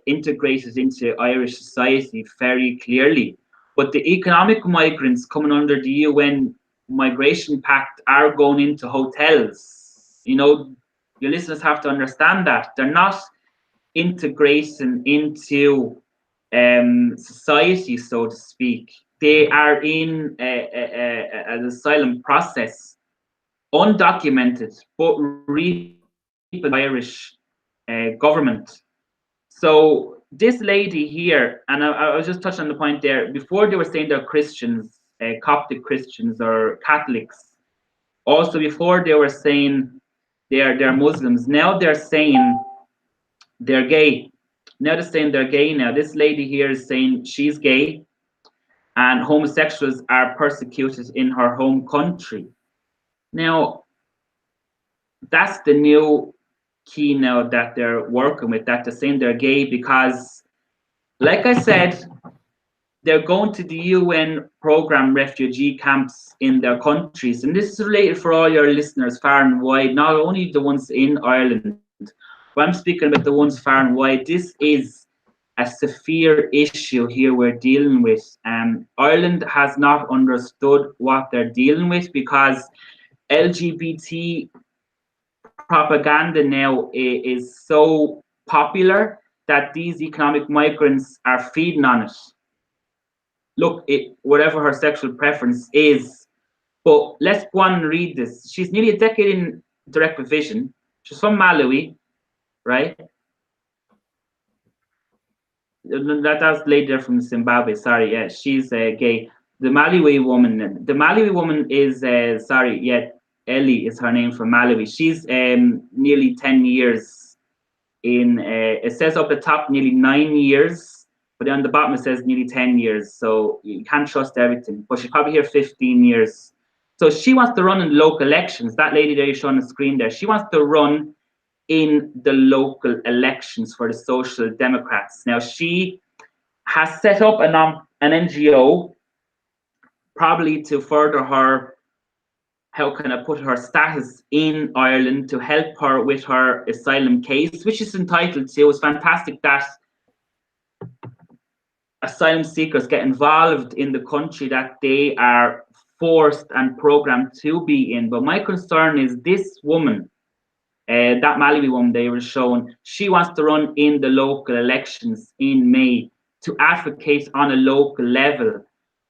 integrated into Irish society very clearly, but the economic migrants coming under the UN Migration Pact are going into hotels. You know, your listeners have to understand that they're not integrating into society, so to speak. They are in an asylum process, undocumented, but really Irish government. So this lady here, and I was just touching on the point there, before they were saying they're Christians, Coptic Christians or Catholics. Also before they were saying they're Muslims. Now they're saying they're gay. Now they're saying they're gay now. This lady here is saying she's gay and homosexuals are persecuted in her home country. Now, that's the new key now that they're working with, that they're saying they're gay, because, like I said, they're going to the UN program refugee camps in their countries. And this is related for all your listeners far and wide, not only the ones in Ireland, but I'm speaking about the ones far and wide. This is a severe issue here we're dealing with. Ireland has not understood what they're dealing with, because LGBT propaganda now is so popular that these economic migrants are feeding on it. Look, whatever her sexual preference is. But let's go on and read this. She's nearly a decade in direct vision. She's from Malawi, right? That's lady there from Zimbabwe. Sorry, yeah, she's gay. The Malawi woman is Ellie is her name from Malawi. She's nearly 10 years in. It says up the top nearly 9 years, but on the bottom it says nearly 10 years. So you can't trust everything. But she's probably here 15 years. So she wants to run in local elections. That lady there you show on the screen there, she wants to run in the local elections for the Social Democrats. Now, she has set up an NGO, probably to further her, how can I put her status in Ireland, to help her with her asylum case, which is entitled to. It's fantastic that asylum seekers get involved in the country that they are forced and programmed to be in. But my concern is this woman, that Malawi woman they were showing, she wants to run in the local elections in May to advocate on a local level.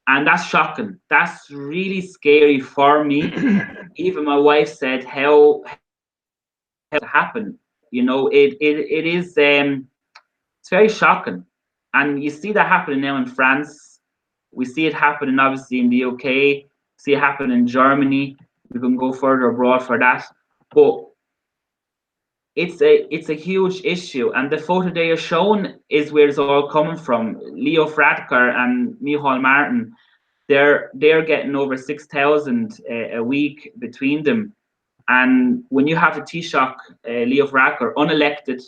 And that's shocking. That's really scary for me. Even my wife said, how to happen? You know, it is, it's very shocking. And you see that happening now in France. We see it happening obviously in the UK, see it happen in Germany. We can go further abroad for that. But it's a huge issue, and the photo they are shown is where it's all coming from. Leo Varadkar and Micheál Martin, they're getting over 6,000 a week between them. And when you have a Taoiseach, Leo Varadkar, unelected,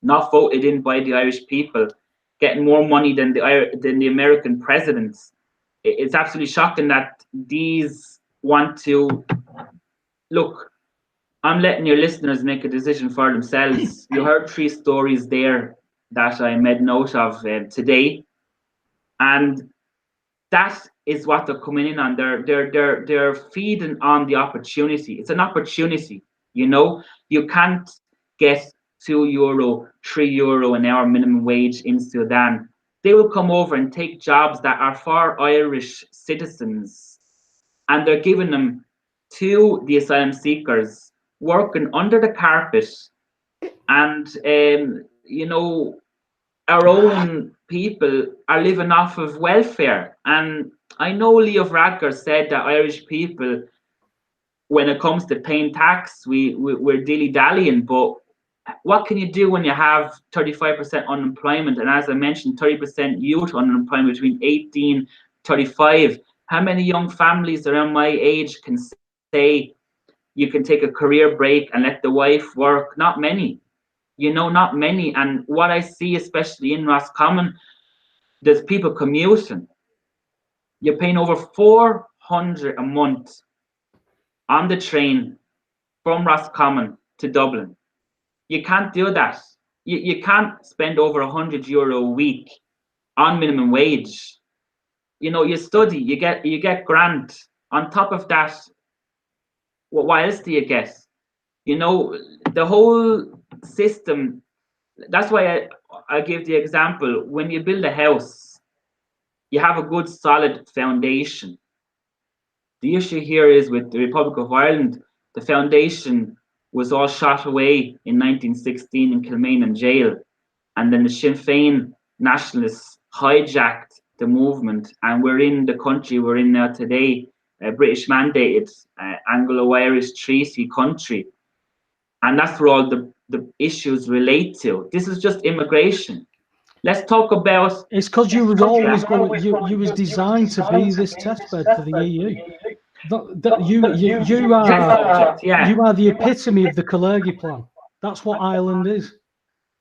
not voted in by the Irish people, getting more money than the American presidents, it's absolutely shocking that these want to look. I'm letting your listeners make a decision for themselves. You heard 3 stories there that I made note of today, and that is what they're coming in on. They're feeding on the opportunity. It's an opportunity, you know. You can't get €2, €3 an hour minimum wage in Sudan. They will come over and take jobs that are for Irish citizens, and they're giving them to the asylum seekers, working under the carpet. And you know, our own people are living off of welfare. And I know Leo Varadkar said that Irish people, when it comes to paying tax, we're dilly-dallying, but what can you do when you have 35% unemployment? And as I mentioned, 30% youth unemployment between 18 and 35. How many young families around my age can say you can take a career break and let the wife work? Not many, you know, not many. And what I see, especially in Roscommon, there's people commuting. You're paying over 400 a month on the train from Roscommon to Dublin. You can't do that. You can't spend over €100 a week on minimum wage. You know, you study, you get grant. On top of that, what else do you get? You know, the whole system. That's why I give the example. When you build a house, you have a good solid foundation. The issue here is with the Republic of Ireland, the foundation was all shot away in 1916 in Kilmainham jail. And then the Sinn Féin nationalists hijacked the movement. And we're in the country we're in now today, a British mandated Anglo-Irish treaty country. And that's where all the issues relate to. This is just immigration. Let's talk about. It's because you was always going. You was designed to be this testbed for the EU. You are the epitome of the Kalergi plan. That's what Ireland is.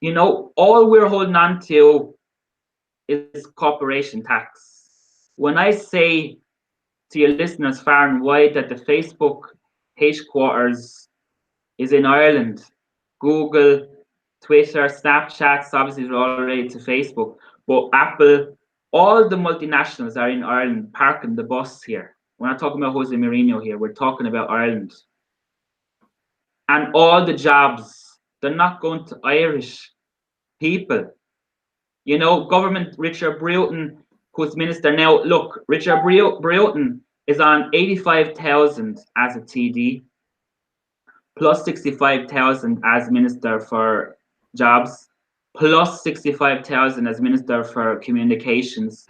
You know, all we're holding on to is corporation tax. When I say to your listeners far and wide that the Facebook headquarters is in Ireland, Google, Twitter, Snapchat, obviously they're all related to Facebook, but Apple, all the multinationals are in Ireland parking the bus here. We're not talking about Jose Mourinho here, we're talking about Ireland. And all the jobs, they're not going to Irish people. You know, government, Richard Bruton, who's minister now, look, Richard Bruton is on 85,000 as a TD, plus 65,000 as Minister for Jobs, plus 65,000 as Minister for Communications,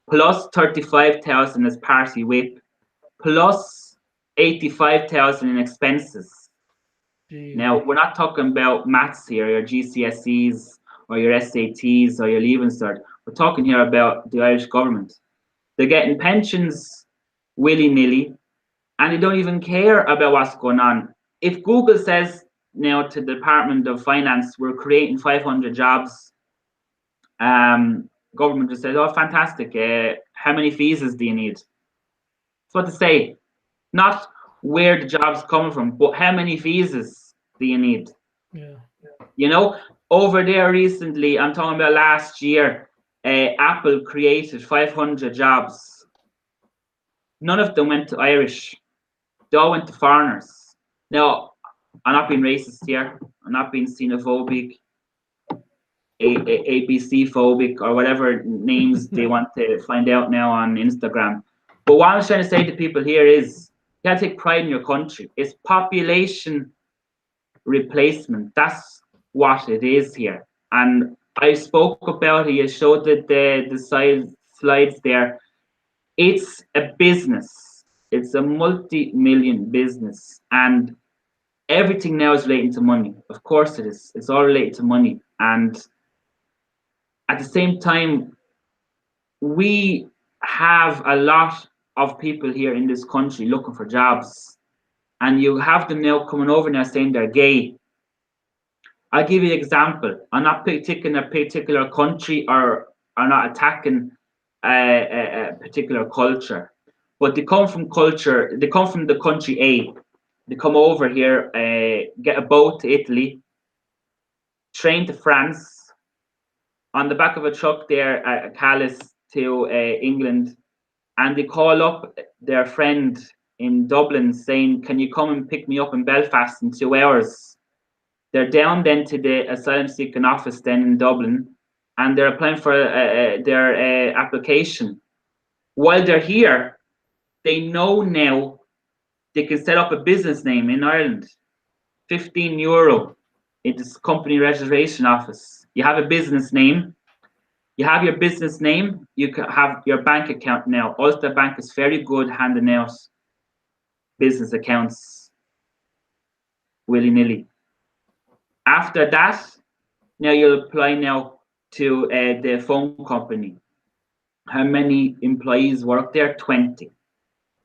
plus 35,000 as Party Whip, plus 85,000 in expenses. Jeez. Now, we're not talking about maths here, your GCSEs or your SATs or your Leaving Cert. We're talking here about the Irish government. They're getting pensions willy-nilly, and they don't even care about what's going on. If Google says now to the Department of Finance, we're creating 500 jobs, government just says, oh, fantastic, how many visas do you need? That's what to say. Not where the job's coming from, but how many visas do you need? Yeah. You know, over there recently, I'm talking about last year, Apple created 500 jobs. None of them went to Irish. They all went to foreigners. Now, I'm not being racist here. I'm not being xenophobic, ABC phobic, or whatever names they want to find out now on Instagram. But what I'm trying to say to people here is, you gotta take pride in your country. It's population replacement. That's what it is here. And I spoke about it. You showed the slides there. It's a business. It's a multi-million business, and everything now is relating to money. Of course it is. It's all related to money. And at the same time, we have a lot of people here in this country looking for jobs. And you have them now coming over now saying they're gay. I'll give you an example. I'm not picking a particular country or not attacking a particular culture. But they come from culture, they come from the country A. They come over here, get a boat to Italy, train to France, on the back of a truck there, a Calais to England, and they call up their friend in Dublin saying, can you come and pick me up in Belfast in 2 hours? They're down then to the asylum seeking office then in Dublin, and they're applying for their application. While they're here, they know now they can set up a business name in Ireland. €15 in this company registration office. You have a business name. You have your business name. You can have your bank account now. Ulster Bank is very good handing out business accounts willy-nilly. After that, now you'll apply now to the phone company. How many employees work there? 20.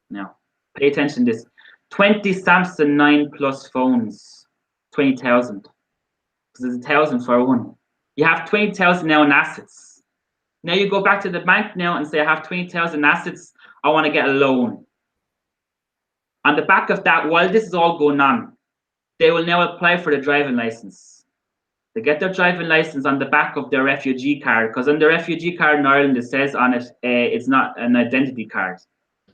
Now, pay attention to this. 20 Samsung 9 Plus phones, 20,000. Because there's 1,000 for one. You have 20,000 now in assets. Now you go back to the bank now and say, I have 20,000 assets. I want to get a loan. On the back of that, while this is all going on, they will now apply for the driving license. They get their driving license on the back of their refugee card, because on the refugee card in Ireland, it says on it, it's not an identity card,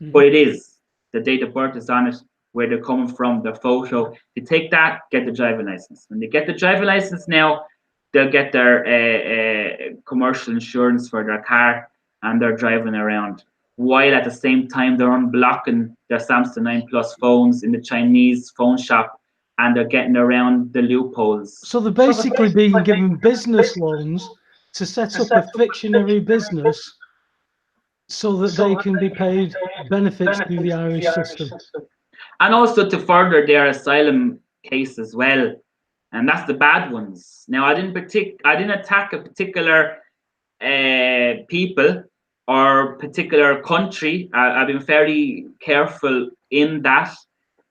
but it is. The date of birth is on it, where they're coming from, their photo. They take that, get the driving license. When they get the driving license now, they'll get their commercial insurance for their car, and they're driving around. While at the same time, they're unblocking their Samsung 9 Plus phones in the Chinese phone shop, and they're getting around the loopholes. So they're basically being given business loans to set up a fictionary business so that they can be paid benefits through the Irish system. And also to further their asylum case as well. And that's the bad ones. Now, I didn't attack a particular people or particular country. I've been very careful in that.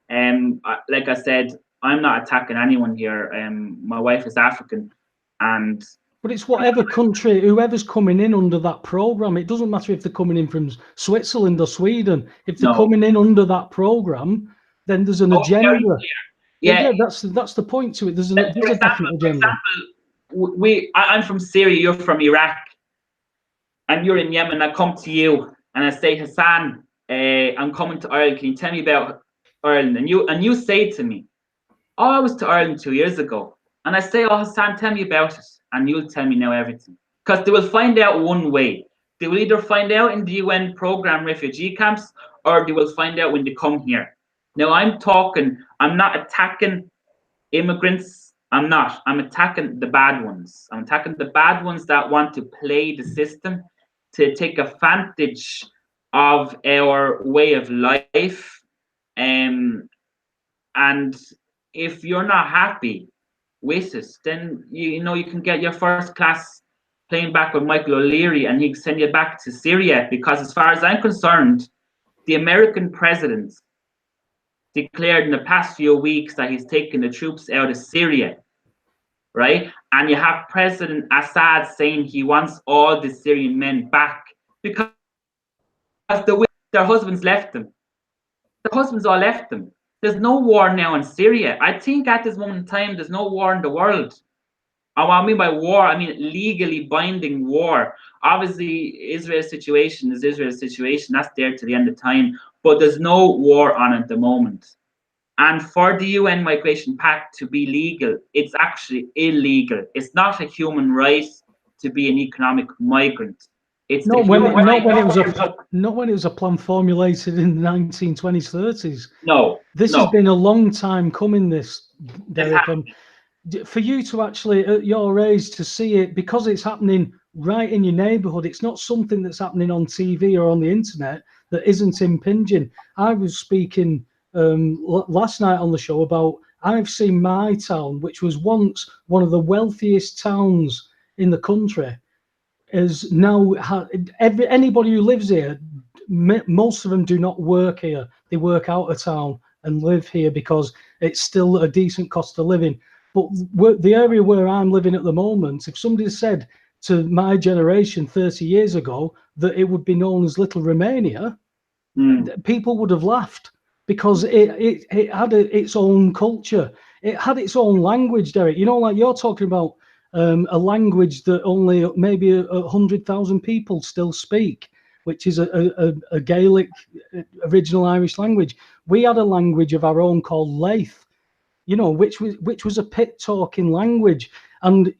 Like I said, I'm not attacking anyone here. My wife is African, and But it's whatever country, whoever's coming in under that program. It doesn't matter if they're coming in from Switzerland or Sweden. If they're coming in under that program, then there's an agenda. Yeah, that's the point to it. There's a definite agenda. For example, I'm from Syria, you're from Iraq, and you're in Yemen. I come to you and I say, Hassan, I'm coming to Ireland. Can you tell me about Ireland? And you say to me, oh, I was to Ireland 2 years ago. And I say, oh, Hassan, tell me about it. And you'll tell me now everything. Because they will find out one way. They will either find out in the UN program refugee camps, or they will find out when they come here. Now, I'm not attacking immigrants. I'm attacking the bad ones. I'm attacking the bad ones that want to play the system, to take advantage of our way of life. And if you're not happy with it, then you can get your first class plane back with Michael O'Leary, and he can send you back to Syria. Because as far as I'm concerned, the American president declared in the past few weeks that he's taking the troops out of Syria, right? And you have President Assad saying he wants all the Syrian men back because their husbands left them. Their husbands all left them. There's no war now in Syria. I think at this moment in time, there's no war in the world. And what I mean by war, I mean legally binding war. Obviously, Israel's situation is Israel's situation. That's there to the end of time. But there's no war on at the moment. And for the UN Migration Pact to be legal, it's actually illegal. It's not a human right to be an economic migrant. It's not when it was a plan formulated in the 1920s, 30s. No. This has been a long time coming, this, Derek. And for you to actually, at your age, to see it, because it's happening right in your neighbourhood, it's not something that's happening on TV or on the internet that isn't impinging. I was speaking last night on the show about, I've seen my town, which was once one of the wealthiest towns in the country, is now anybody who lives here, most of them do not work here. They work out of town and live here because it's still a decent cost of living. But the area where I'm living at the moment, if somebody said to my generation 30 years ago that it would be known as Little Romania, people would have laughed, because it had its own culture. It had its own language, Derek. Like you're talking about a language that only maybe 100,000 people still speak, which is a Gaelic original Irish language. We had a language of our own called Leith, which was a pit talking language. And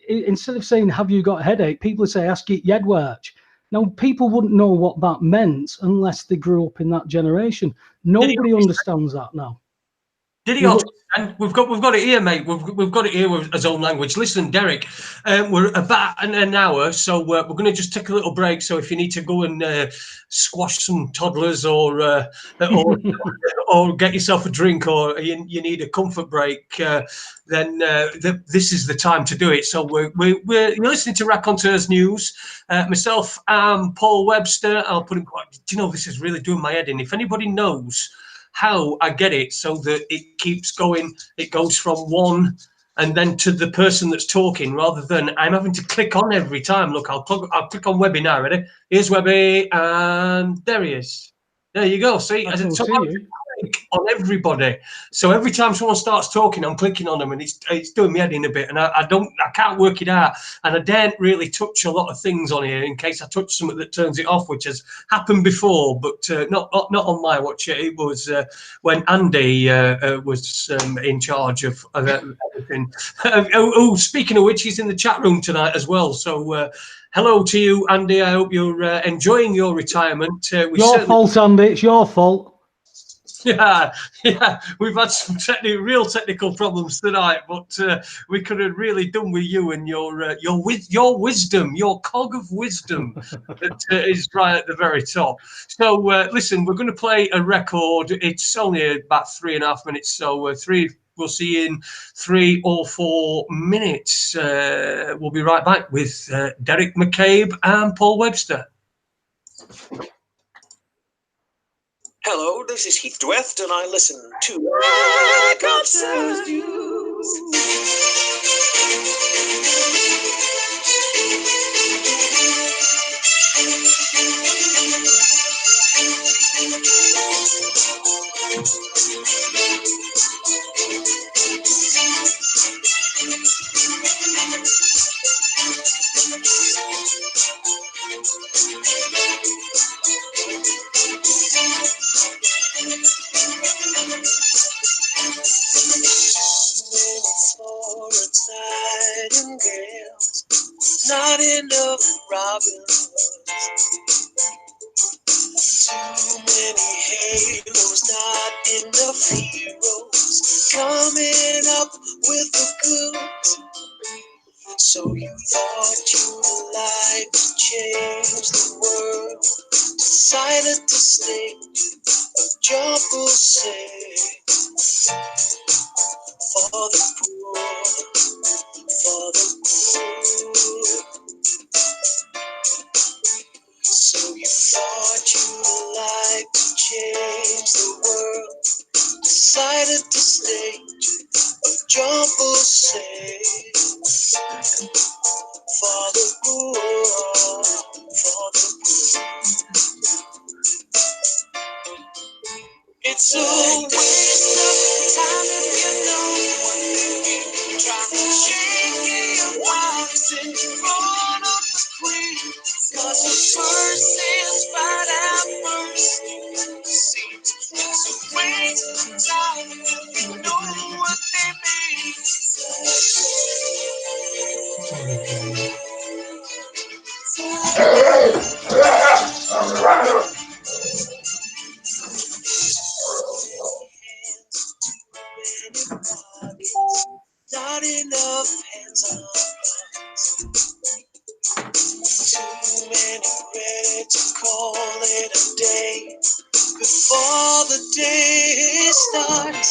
instead of saying "have you got a headache," people would say "ask it Jedwach." Now, people wouldn't know what that meant unless they grew up in that generation. Nobody understands that now. Did he understand? We've got it here, mate. We've got it here with his own language. Listen, Derek, we're about an hour, so we're going to just take a little break. So if you need to go and squash some toddlers or get yourself a drink, or you need a comfort break, then this is the time to do it. So you're listening to Raconteurs News. Myself, Paul Webster. I'll put him. Do you know, this is really doing my head in. If anybody knows how I get it so that it keeps going, it goes from one and then to the person that's talking, rather than I'm having to click on every time. Look, I'll click on Webby now. Ready? Here's Webby, and there he is. There you go. See, on everybody. So every time someone starts talking, I'm clicking on them, and it's doing me head in a bit, and I can't work it out, and I daren't really touch a lot of things on here in case I touch something that turns it off, which has happened before, but not on my watch. It was when Andy was in charge of everything. Speaking of which, he's in the chat room tonight as well. So hello to you, Andy. I hope you're enjoying your retirement. Your fault, Andy. It's your fault. Yeah, we've had some real technical problems tonight, but we could have really done with you and your wisdom, your cog of wisdom that is right at the very top. So listen, we're going to play a record. It's only about 3.5 minutes, so we'll see you in 3 or 4 minutes. We'll be right back with Derek McCabe and Paul Webster. Hello, this is Heath Dweft, and I listen to Raconteurs News. Florence nightingales, not enough robins. Too many halos, not enough heroes coming up with the goods. So you thought you'd like to change the world, decided to stay a jumble say for the poor, for the poor. So you thought you'd like to change the world, decided to stage a jumble say for the poor, for the poor. It's a waste of time if you know what they mean. Try shaking your box in front of the queen. Cause the first is right at first. It's a waste of time if you know what they mean. Not enough hands on guns. Too many ready to call it a day before the day starts.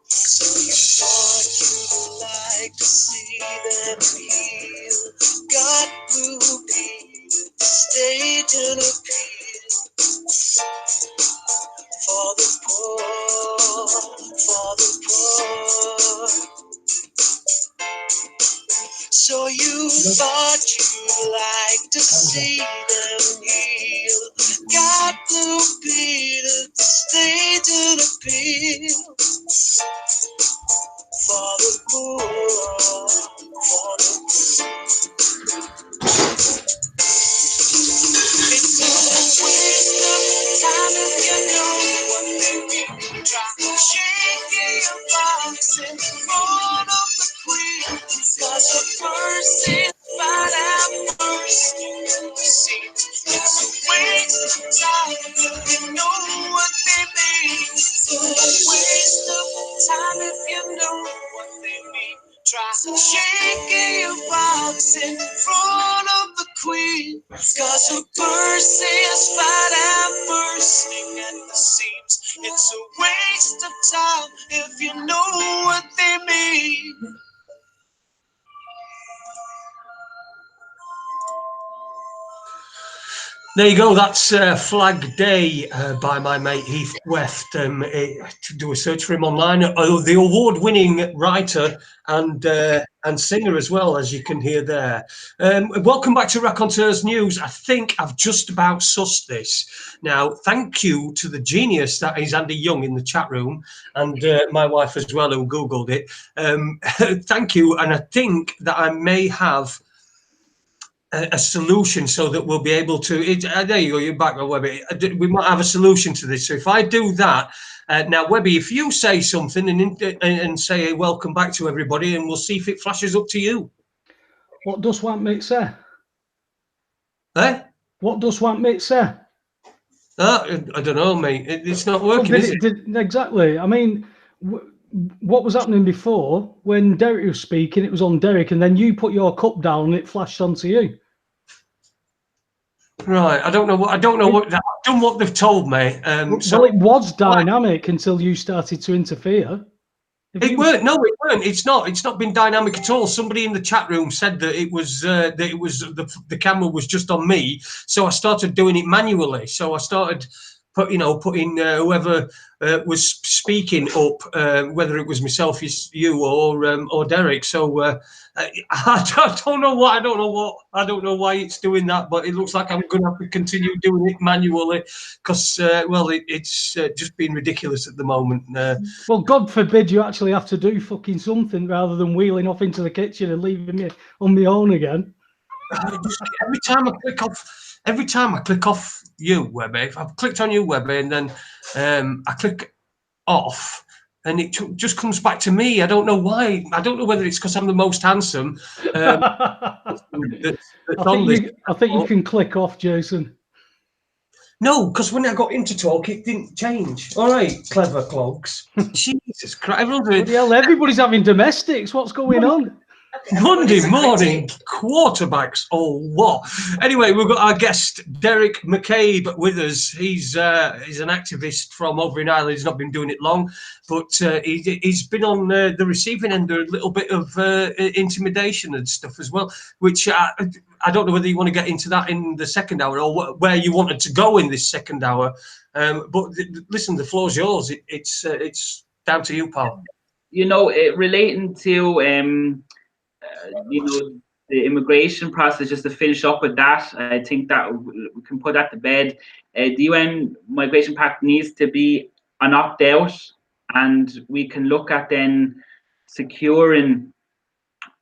So you thought you'd like to see them heal. Got blue beat, stage and appeal for the poor, for the poor. So you thought you'd like to see them heal. Got blue beat, stage and appeal for the poor, for the poor. It's a waste of time if you know what they mean. Try shaking your box in front of the queen. Cause the first is right at first. It's a waste of time if you know what they mean. It's a waste of time if you know what they mean. Try shaking your box in front of the queen. Cause her purse is right at bursting at the seams. It's a waste of time if you know what they mean. There you go. That's Flag Day by my mate Heath Weft. To do a search for him online. The award-winning writer and singer as well, as you can hear there. Welcome back to Raconteurs News. I think I've just about sussed this. Now, thank you to the genius that is Andy Young in the chat room, and my wife as well, who Googled it. Thank you, and I think that I may have a solution so that we'll be able to. There you go. You're back, Webby. We might have a solution to this. So if I do that now, Webby, if you say something and say welcome back to everybody, and we'll see if it flashes up to you. What does want me say? Eh? What does want me say? I don't know, mate. It's not working, is it? Exactly. I mean, what was happening before when Derek was speaking? It was on Derek, and then you put your cup down, and it flashed onto you. Right. I don't know what. I've done what they've told me. Well, it was dynamic until you started to interfere. It weren't. No, it weren't. It's not. It's not been dynamic at all. Somebody in the chat room said that it was the camera was just on me, so I started doing it manually. So I started putting whoever was speaking up, whether it was myself, you, or Derek. So I don't know why it's doing that, but it looks like I'm going to have to continue doing it manually because it's just been ridiculous at the moment. Well, God forbid you actually have to do fucking something rather than wheeling off into the kitchen and leaving me on my own again. Every time I click off you, Webby, I've clicked on you, Webby, and then I click off, and it just comes back to me. I don't know why. I don't know whether it's because I'm the most handsome. I think you can click off, Jason. No, because when I got into talk, it didn't change. All right, clever cloaks. Jesus Christ! Bloody hell, everybody's having domestics. What's going on? Monday morning quarterbacks. Oh, what? Anyway, we've got our guest Derek McCabe with us. He's an activist from over in Ireland. He's not been doing it long, but he's been on the receiving end of a little bit of intimidation and stuff as well. Which I don't know whether you want to get into that in the second hour or where you wanted to go in this second hour. But listen, the floor's yours. It's down to you, pal. Relating to the immigration process, just to finish up with that, I think that we can put that to bed. The UN Migration Pact needs to be an opt-out, and we can look at then securing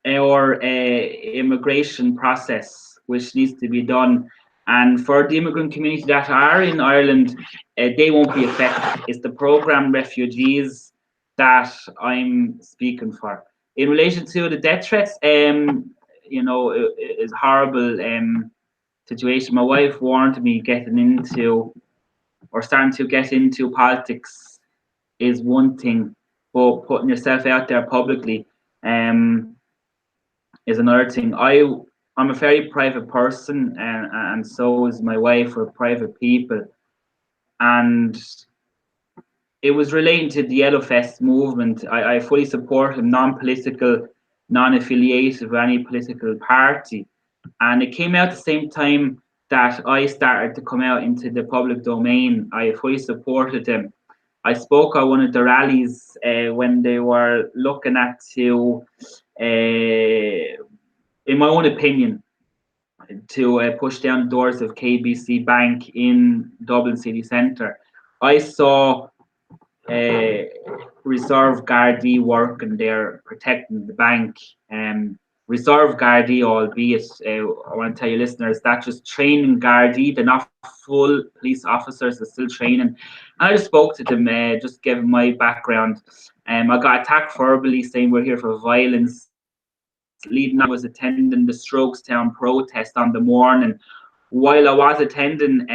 our immigration process, which needs to be done. And for the immigrant community that are in Ireland, they won't be affected. It's the programme refugees that I'm speaking for. In relation to the death threats, it's horrible situation. My wife warned me starting to get into politics is one thing, but putting yourself out there publicly is another thing. I'm a very private person, and so is my wife. We're private people, and it was relating to the Yellow Fest movement. I fully support a non-political, non-affiliated with any political party. And it came out at the same time that I started to come out into the public domain. I fully supported them. I spoke at one of the rallies when they were looking at in my own opinion, to push down the doors of KBC Bank in Dublin city centre. I saw Reserve Gardaí working there protecting the bank. Reserve Gardaí, albeit, I want to tell you listeners, that's just training Gardaí. They're not full police officers, they're still training. And I just spoke to them, just giving my background. I got attacked verbally, saying we're here for violence. Leading, I was attending the Strokestown protest on the morning. While I was attending,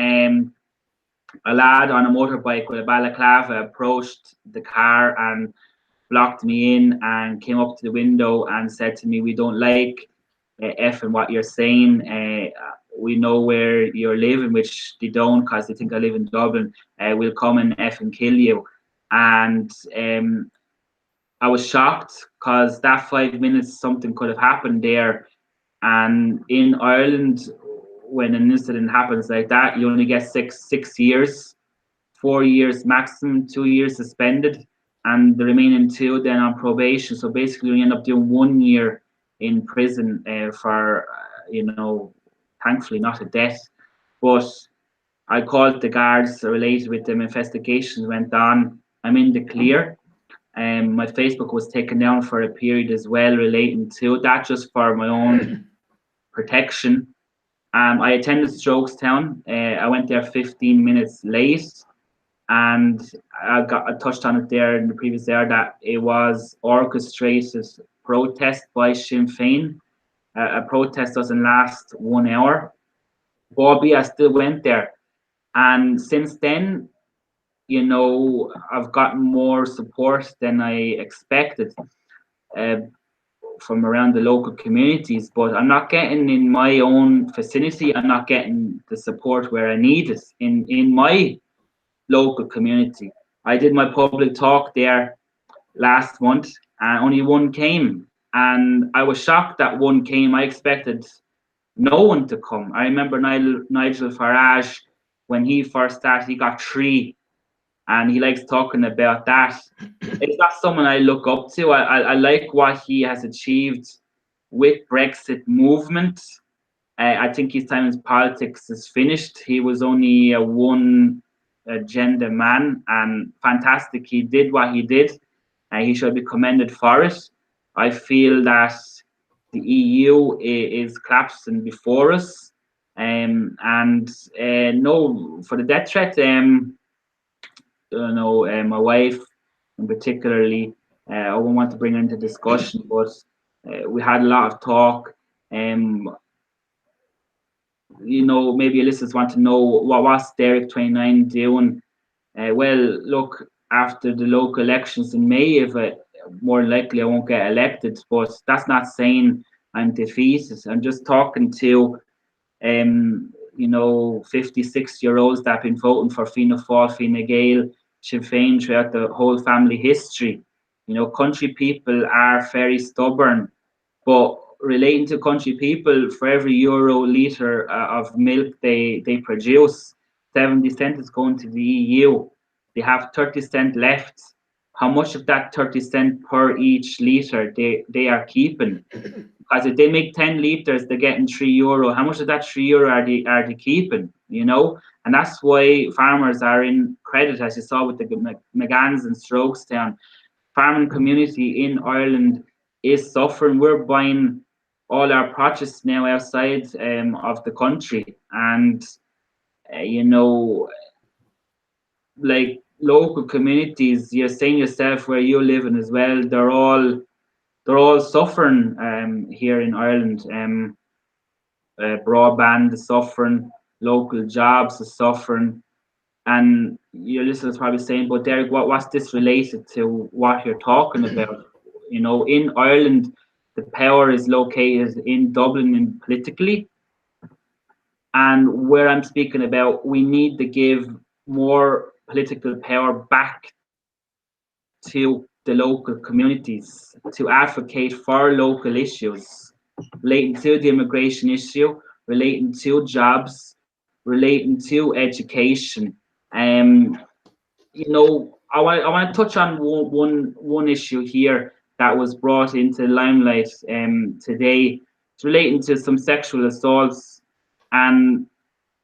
a lad on a motorbike with a balaclava approached the car and blocked me in and came up to the window and said to me, "We don't like effing what you're saying. We know where you're living," which they don't because they think I live in Dublin. "We'll come and effing kill you." And I was shocked because that 5 minutes something could have happened there. And in Ireland, when an incident happens like that, you only get six years, 4 years maximum, 2 years suspended, and the remaining 2 then on probation. So basically, you end up doing 1 year in prison for, thankfully not a death. But I called the guards related with them. Investigations went on. I'm in the clear. My Facebook was taken down for a period as well relating to that, just for my own protection. I attended Strokestown. I went there 15 minutes late, and I touched on it there in the previous hour that it was orchestrated protest by Sinn Féin. A protest doesn't last 1 hour. Bobby, I still went there, and since then, I've gotten more support than I expected from around the local communities, but I'm not getting in my own vicinity. I'm not getting the support where I need it in my local community. I did my public talk there last month and only 1 came, and I was shocked that 1 came. I expected no one to come. I remember Nigel Farage, when he first started, he got 3, and he likes talking about that. It's not someone I look up to. I like what he has achieved with Brexit movement. I think his time in politics is finished. He was only a one agenda man, and fantastic. He did what he did, and he should be commended for it. I feel that the EU is collapsing before us, and no, for the death threat, my wife, and particularly, I won't want to bring her into discussion, but we had a lot of talk. Maybe listeners want to know what's Derek 29 doing. Well, look, after the local elections in May, if more likely I won't get elected, but that's not saying I'm defeated. I'm just talking to 56-year-olds that have been voting for Fianna Fáil, Fine Gael, Sinn Féin throughout the whole family history. Country people are very stubborn, but relating to country people, for every euro litre of milk they produce, 70 cents is going to the EU. They have 30 cents left. How much of that 30 cents per each litre they are keeping? Because if they make 10 litres, they're getting €3. How much of that €3 are they keeping? And that's why farmers are in credit, as you saw with the McGanns and Strokestown. Farming community in Ireland is suffering. We're buying all our produce now outside of the country, and like local communities, you're saying yourself where you're living as well, they're all suffering here in Ireland. Broadband is suffering, local jobs are suffering, and your listeners probably saying, but Derek, what's this related to what you're talking about? In Ireland, the power is located in Dublin and politically, and where I'm speaking about, we need to give more political power back to the local communities to advocate for local issues relating to the immigration issue, relating to jobs, relating to education. I want to touch on one issue here that was brought into limelight today. It's relating to some sexual assaults, and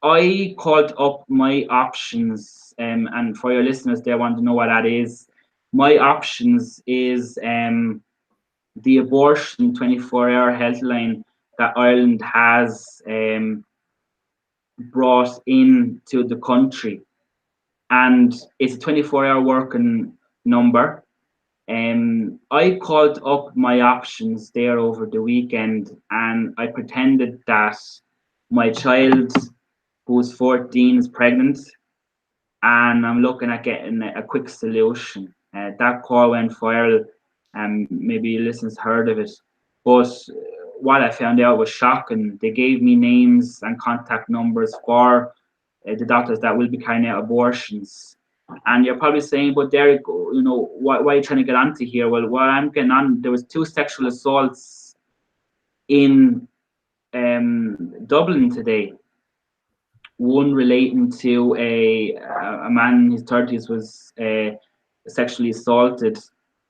I called up my options, and for your listeners, they want to know what that is. My options is the abortion 24-hour helpline that Ireland has brought into the country, and it's a 24-hour working number. I called up my options there over the weekend, and I pretended that my child, who's 14, is pregnant, and I'm looking at getting a quick solution. That call went viral, and maybe listeners heard of it, but what I found out was shocking. They gave me names and contact numbers for the doctors that will be carrying out abortions. And you're probably saying, but Derek, why are you trying to get onto here? Well, what I'm getting on, there was 2 sexual assaults in Dublin today. One relating to a man in his 30s was sexually assaulted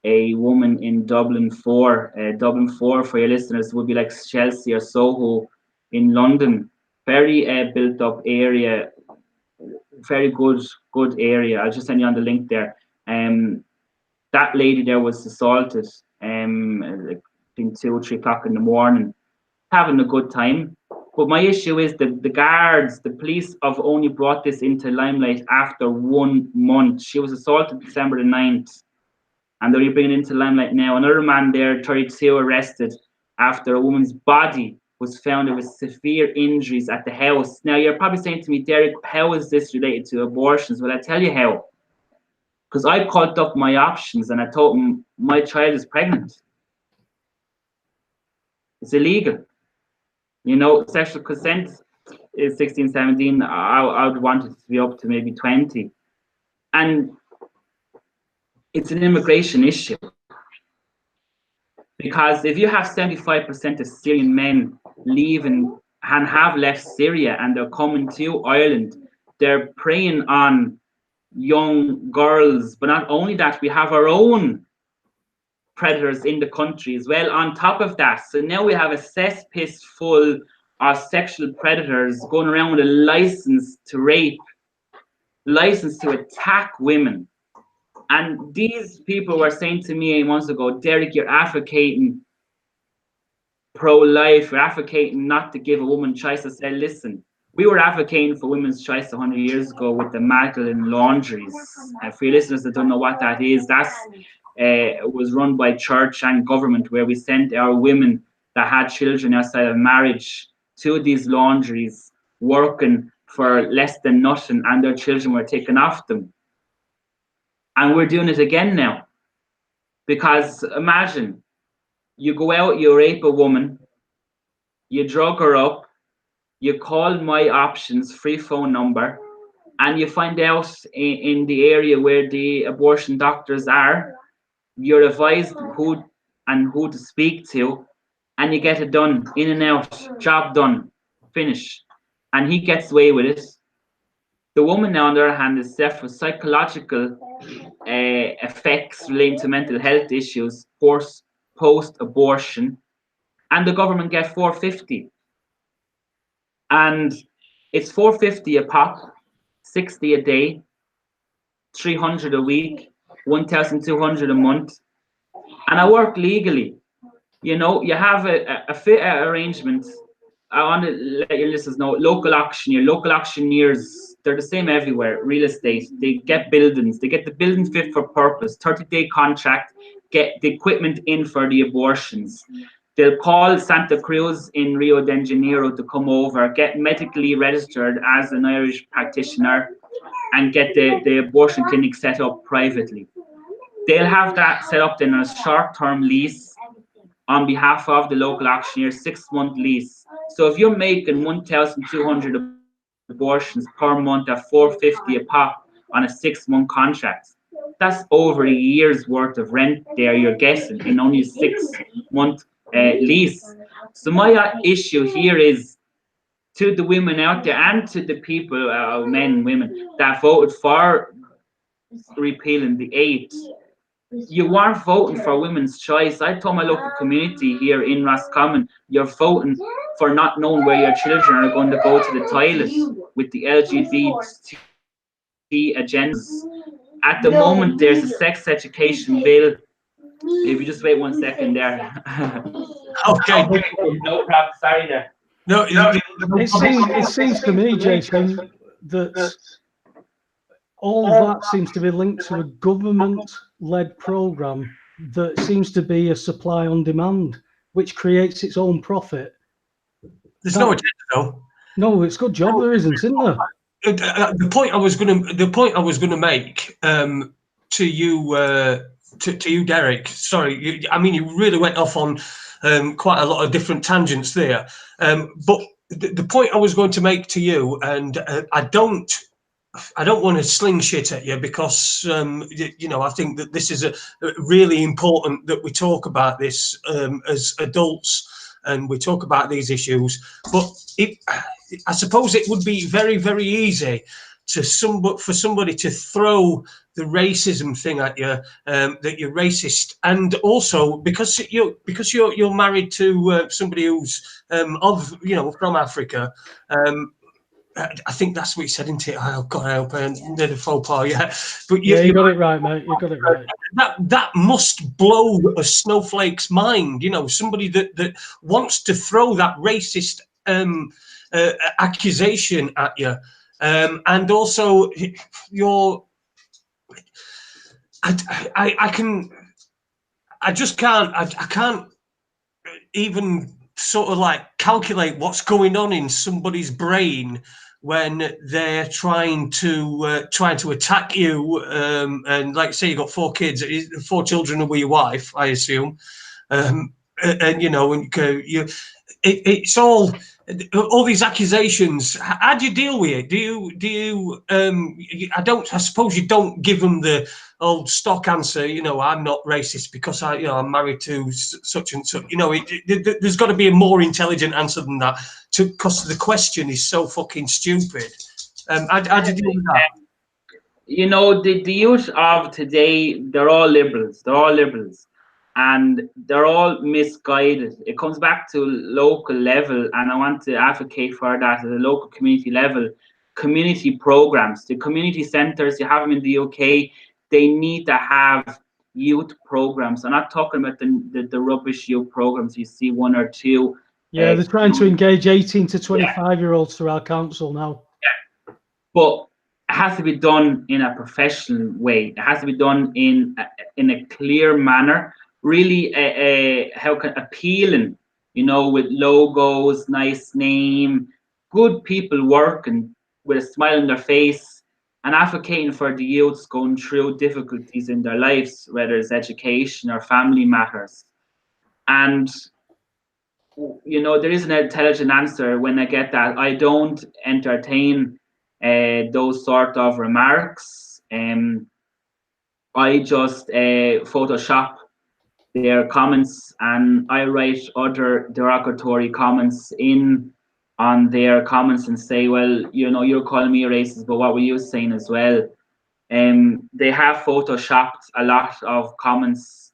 a woman in Dublin 4. Dublin 4, for your listeners, would be like Chelsea or Soho in London. Very built up area, very good area. I'll just send you on the link there. That lady there was assaulted between 2 or 3 o'clock in the morning, having a good time. But my issue is the guards, the police have only brought this into limelight after 1 month. She was assaulted December the 9th, and they're bringing it into limelight now. Another man there, 32, arrested after a woman's body was found with severe injuries at the house. Now, you're probably saying to me, Derek, how is this related to abortions? Well, I tell you how. Because I called up my options and I told them my child is pregnant. It's illegal. Sexual consent is 16, 17. I would want it to be up to maybe 20. And it's an immigration issue. Because if you have 75% of Syrian men leaving and have left Syria and they're coming to Ireland, They're preying on young girls, but not only that, we have our own predators in the country as well on top of that. So now we have a cesspiss full of sexual predators going around with a license to rape, license to attack women. And these people were saying to me 8 months ago, Derek, you're advocating pro-life, you're advocating not to give a woman choice. I said, listen, we were advocating for women's choice 100 years ago with the Magdalene laundries. And for your listeners that don't know what that is, that's was run by church and government, where we sent our women that had children outside of marriage to these laundries, working for less than nothing, and their children were taken off them. And we're doing it again now. Because imagine, you go out, you rape a woman, you drug her up, you call my options free phone number, and you find out in the area where the abortion doctors are, you're advised who to speak to, and you get it done, in and out, job done, finish. And he gets away with it. The woman, now, on the other hand, is left with psychological effects relating to mental health issues, post-abortion, and the government get $450. And it's $450 a pop, 60 a day, 300 a week, 1,200 a month. And I work legally. You know, you have a fit arrangement. I want to let your listeners know, local auctioneers, they're the same everywhere. Real estate, they get buildings, they get the building fit for purpose, 30-day contract, get the equipment in for the abortions. They'll call Santa Cruz in Rio de Janeiro to come over, get medically registered as an Irish practitioner, and get the abortion clinic set up privately. They'll have that set up in a short-term lease on behalf of the local auctioneer, 6-month lease. So if you're making 1,200 abortions per month at $450 a pop on a 6-month contract, that's over a year's worth of rent there you're getting in only a 6-month lease. So my issue here is to the women out there and to the people, men and women, that voted for repealing the 8. You weren't voting for women's choice. I told my local community here in Roscommon, you're voting for not knowing where your children are going to go to the toilet with the LGBT agendas. At the moment, there's a sex education bill. If you just wait 1 second there. Okay. No problem. Sorry there. No, It seems to me, Jason, that all that seems to be linked to a government-led program that seems to be a supply on demand, which creates its own profit. There's no agenda, though. No, it's good job there isn't there? The point I was going to make to you, Derek. Sorry, I mean, you really went off on quite a lot of different tangents there. But the point I was going to make to you, and I don't want to sling shit at you, because you know, I think that this is a really important that we talk about this as adults, and we talk about these issues. But I suppose it would be very, very easy for somebody to throw the racism thing at you, that you're racist, and also because you're married to somebody who's from Africa. I think that's what you said, isn't it? Oh God, I hope I did a faux pas. Yeah, but you got it right, mate. You got it right. That must blow a snowflake's mind. You know, somebody that wants to throw that racist accusation at you, and also I can't even sort of like calculate what's going on in somebody's brain when they're trying to attack you, and like say you got 4 kids, 4 children with your wife, I assume, and you know, and it's all these accusations. How do you deal with it? Do you I suppose you don't give them the old stock answer, you know, I'm not racist because I'm married to such and such. You know, there's got to be a more intelligent answer than that, because the question is so fucking stupid. How did you do with that? You know, the youth of today, they're all liberals. They're all liberals. And they're all misguided. It comes back to local level, and I want to advocate for that at a local community level. Community programs, the community centres, you have them in the UK, they need to have youth programs. I'm not talking about the rubbish youth programs you see one or two. Yeah, they're trying to engage 18 to 25-year-olds through our council now. Yeah. But it has to be done in a professional way. It has to be done in a clear manner, really how can appealing, you know, with logos, nice name, good people working with a smile on their face, and advocating for the youths going through difficulties in their lives, whether it's education or family matters. And you know, there is an intelligent answer when I get that. I don't entertain those sort of remarks. I just Photoshop their comments, and I write other derogatory comments in on their comments and say, well, you know, you're calling me a racist, but what were you saying as well? They have photoshopped a lot of comments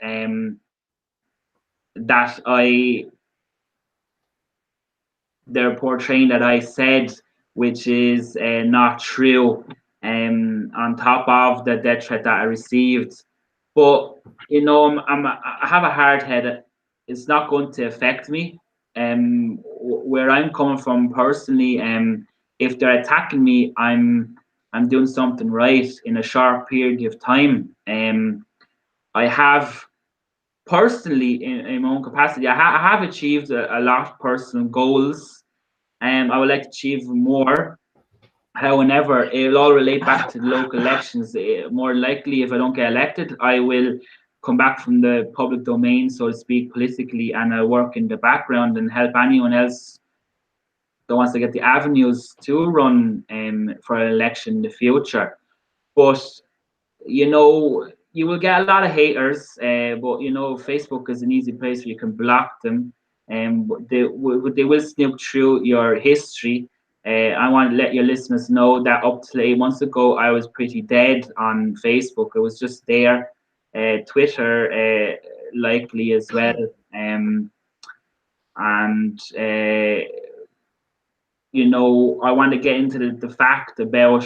that they're portraying that I said, which is not true, on top of the death threat that I received. But, you know, I have a hard head. It's not going to affect me. Where I'm coming from personally, if they're attacking me, I'm doing something right in a short period of time. I have personally, in my own capacity, I have achieved a lot of personal goals. I would like to achieve more. However, it'll all relate back to the local elections. More likely, if I don't get elected, I will come back from the public domain, so to speak, politically, and I'll work in the background and help anyone else that wants to get the avenues to run for an election in the future. But you know, you will get a lot of haters, but you know, Facebook is an easy place where you can block them, and they will snoop through your history. I want to let your listeners know that up to 8 months ago, I was pretty dead on Facebook. It was just there. Twitter, likely as well, and you know, I want to get into the fact about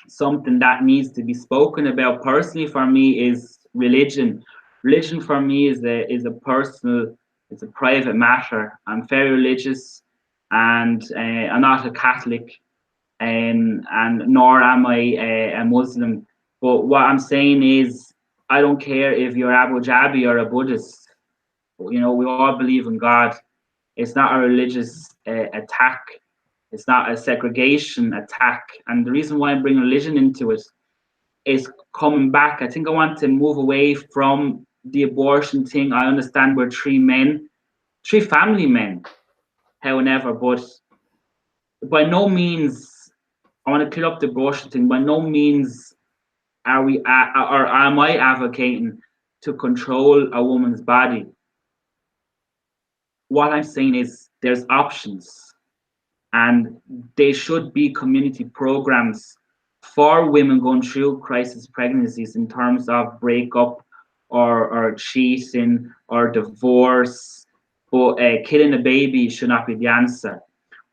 something that needs to be spoken about. Personally, for me, is religion. Religion for me is a personal, it's a private matter. I'm very religious, and I'm not a Catholic, and nor am I a Muslim. But what I'm saying is, I don't care if you're Abu Dhabi or a Buddhist. You know, we all believe in God. It's not a religious attack. It's not a segregation attack. And the reason why I'm bringing religion into it is coming back. I think I want to move away from the abortion thing. I understand we're three men, three family men, however, but by no means, I want to clear up the abortion thing. By no means are we, or am I advocating to control a woman's body. What I'm saying is there's options, and there should be community programs for women going through crisis pregnancies in terms of breakup or cheating or divorce. But killing a baby should not be the answer.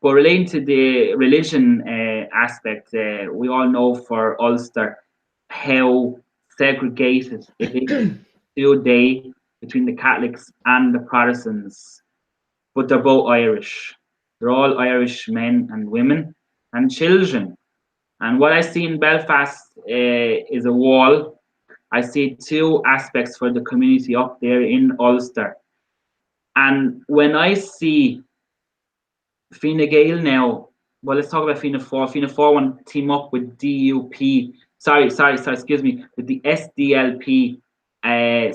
But relating to the religion aspect, we all know for Ulster how segregated it is today between the Catholics and the Protestants. But they're both Irish. They're all Irish men and women and children. And what I see in Belfast is a wall. I see two aspects for the community up there in Ulster. And when I see Fine Gael now, well, let's talk about Fianna Fáil. Fianna Fáil want to team up with DUP. Excuse me, with the SDLP,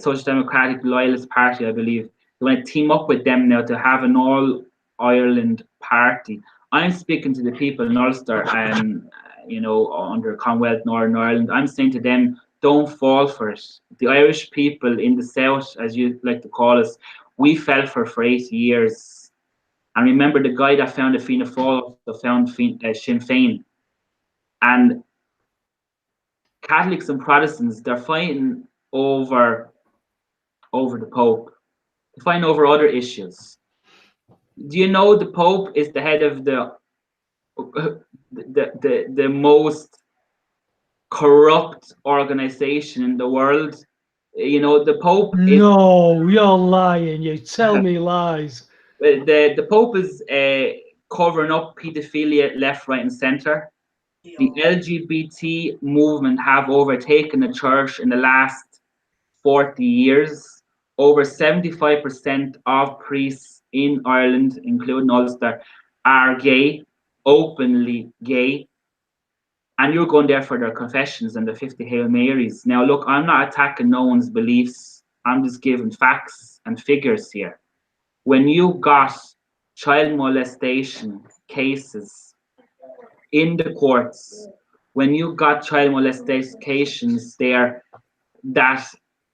Social Democratic Loyalist Party, I believe. They want to team up with them now to have an all-Ireland party. I'm speaking to the people in Ulster and, you know, under Commonwealth Northern Ireland. I'm saying to them, don't fall for it. The Irish people in the South, as you like to call us, we fell for 8 years. And remember, the guy that found the Fianna Fáil also found Sinn Féin. And Catholics and Protestants, they're fighting over the Pope. They're fighting over other issues. Do you know the Pope is the head of the most corrupt organization in the world? You know, the Pope is No, you're lying. You tell me lies. the Pope is covering up pedophilia left, right, and center. The LGBT movement have overtaken the church in the last 40 years. Over 75% of priests in Ireland, including Ulster, are gay, openly gay. And you're going there for their confessions and the 50 Hail Marys. Now, look, I'm not attacking no one's beliefs. I'm just giving facts and figures here. When you got child molestation cases in the courts, when you got child molestations there that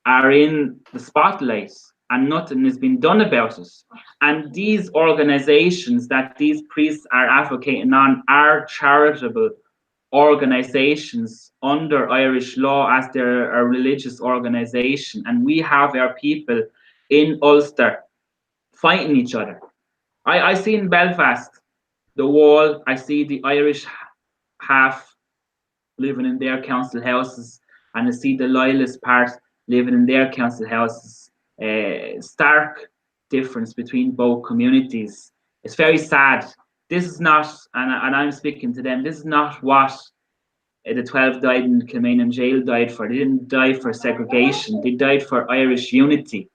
are in the spotlight and nothing has been done about it, and these organizations that these priests are advocating on are charitable organizations under Irish law, as they're a religious organization, and we have our people in Ulster fighting each other. I see in Belfast the wall, I see the Irish half living in their council houses, and I see the loyalist part living in their council houses. Stark difference between both communities. It's very sad. This is not, and I'm speaking to them, this is not what the 12 died in Kilmainham jail died for. They didn't die for segregation. They died for Irish unity.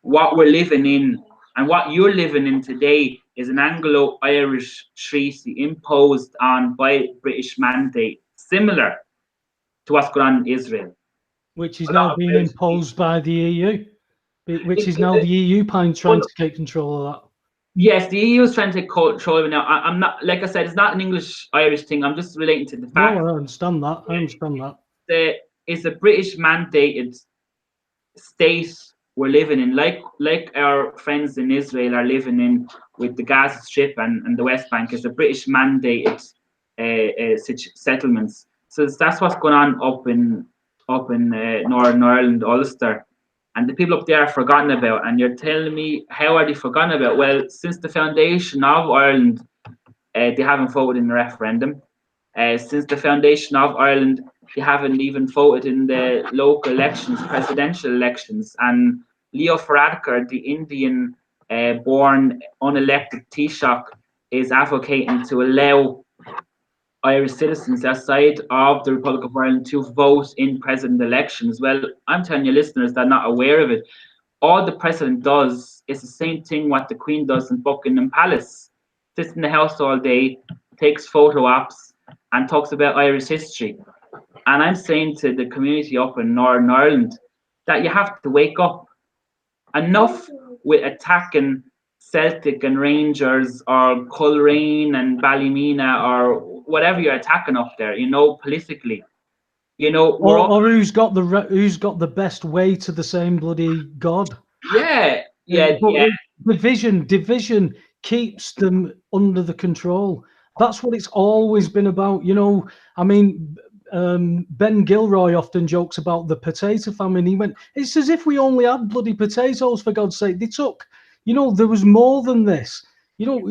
What we're living in and what you're living in today is an Anglo-Irish treaty imposed on by British mandate, similar to what's going on in Israel. Which is now being imposed by the EU. Which is now the EU trying to take control of that. Yes, the EU is trying to take control of it now. I'm not, like I said, it's not an English-Irish thing. I'm just relating to the fact. No, I understand that. I understand that. It's a British mandated state we're living in, like our friends in Israel are living in with the Gaza Strip and the West Bank. Is a British mandated settlements. So that's what's going on up in Northern Ireland, Ulster. And the people up there are forgotten about. And you're telling me, how are they forgotten about? Well, since the foundation of Ireland, they haven't voted in the referendum. Since the foundation of Ireland, they haven't even voted in the local elections, presidential elections. And Leo Varadkar, the Indian-born unelected Taoiseach, is advocating to allow Irish citizens outside of the Republic of Ireland to vote in president elections. Well, I'm telling you, listeners that are not aware of it, all the president does is the same thing what the Queen does in Buckingham Palace. Sits in the house all day, takes photo ops, and talks about Irish history. And I'm saying to the community up in Northern Ireland that you have to wake up. Enough with attacking Celtic and Rangers or Coleraine and Ballymena or whatever you're attacking up there, you know, politically. You know, or who's got the best way to the same bloody God? Yeah. Division keeps them under the control. That's what it's always been about. You know, I mean, Ben Gilroy often jokes about the potato famine. He went, it's as if we only had bloody potatoes, for God's sake. They took, you know, there was more than this. You know,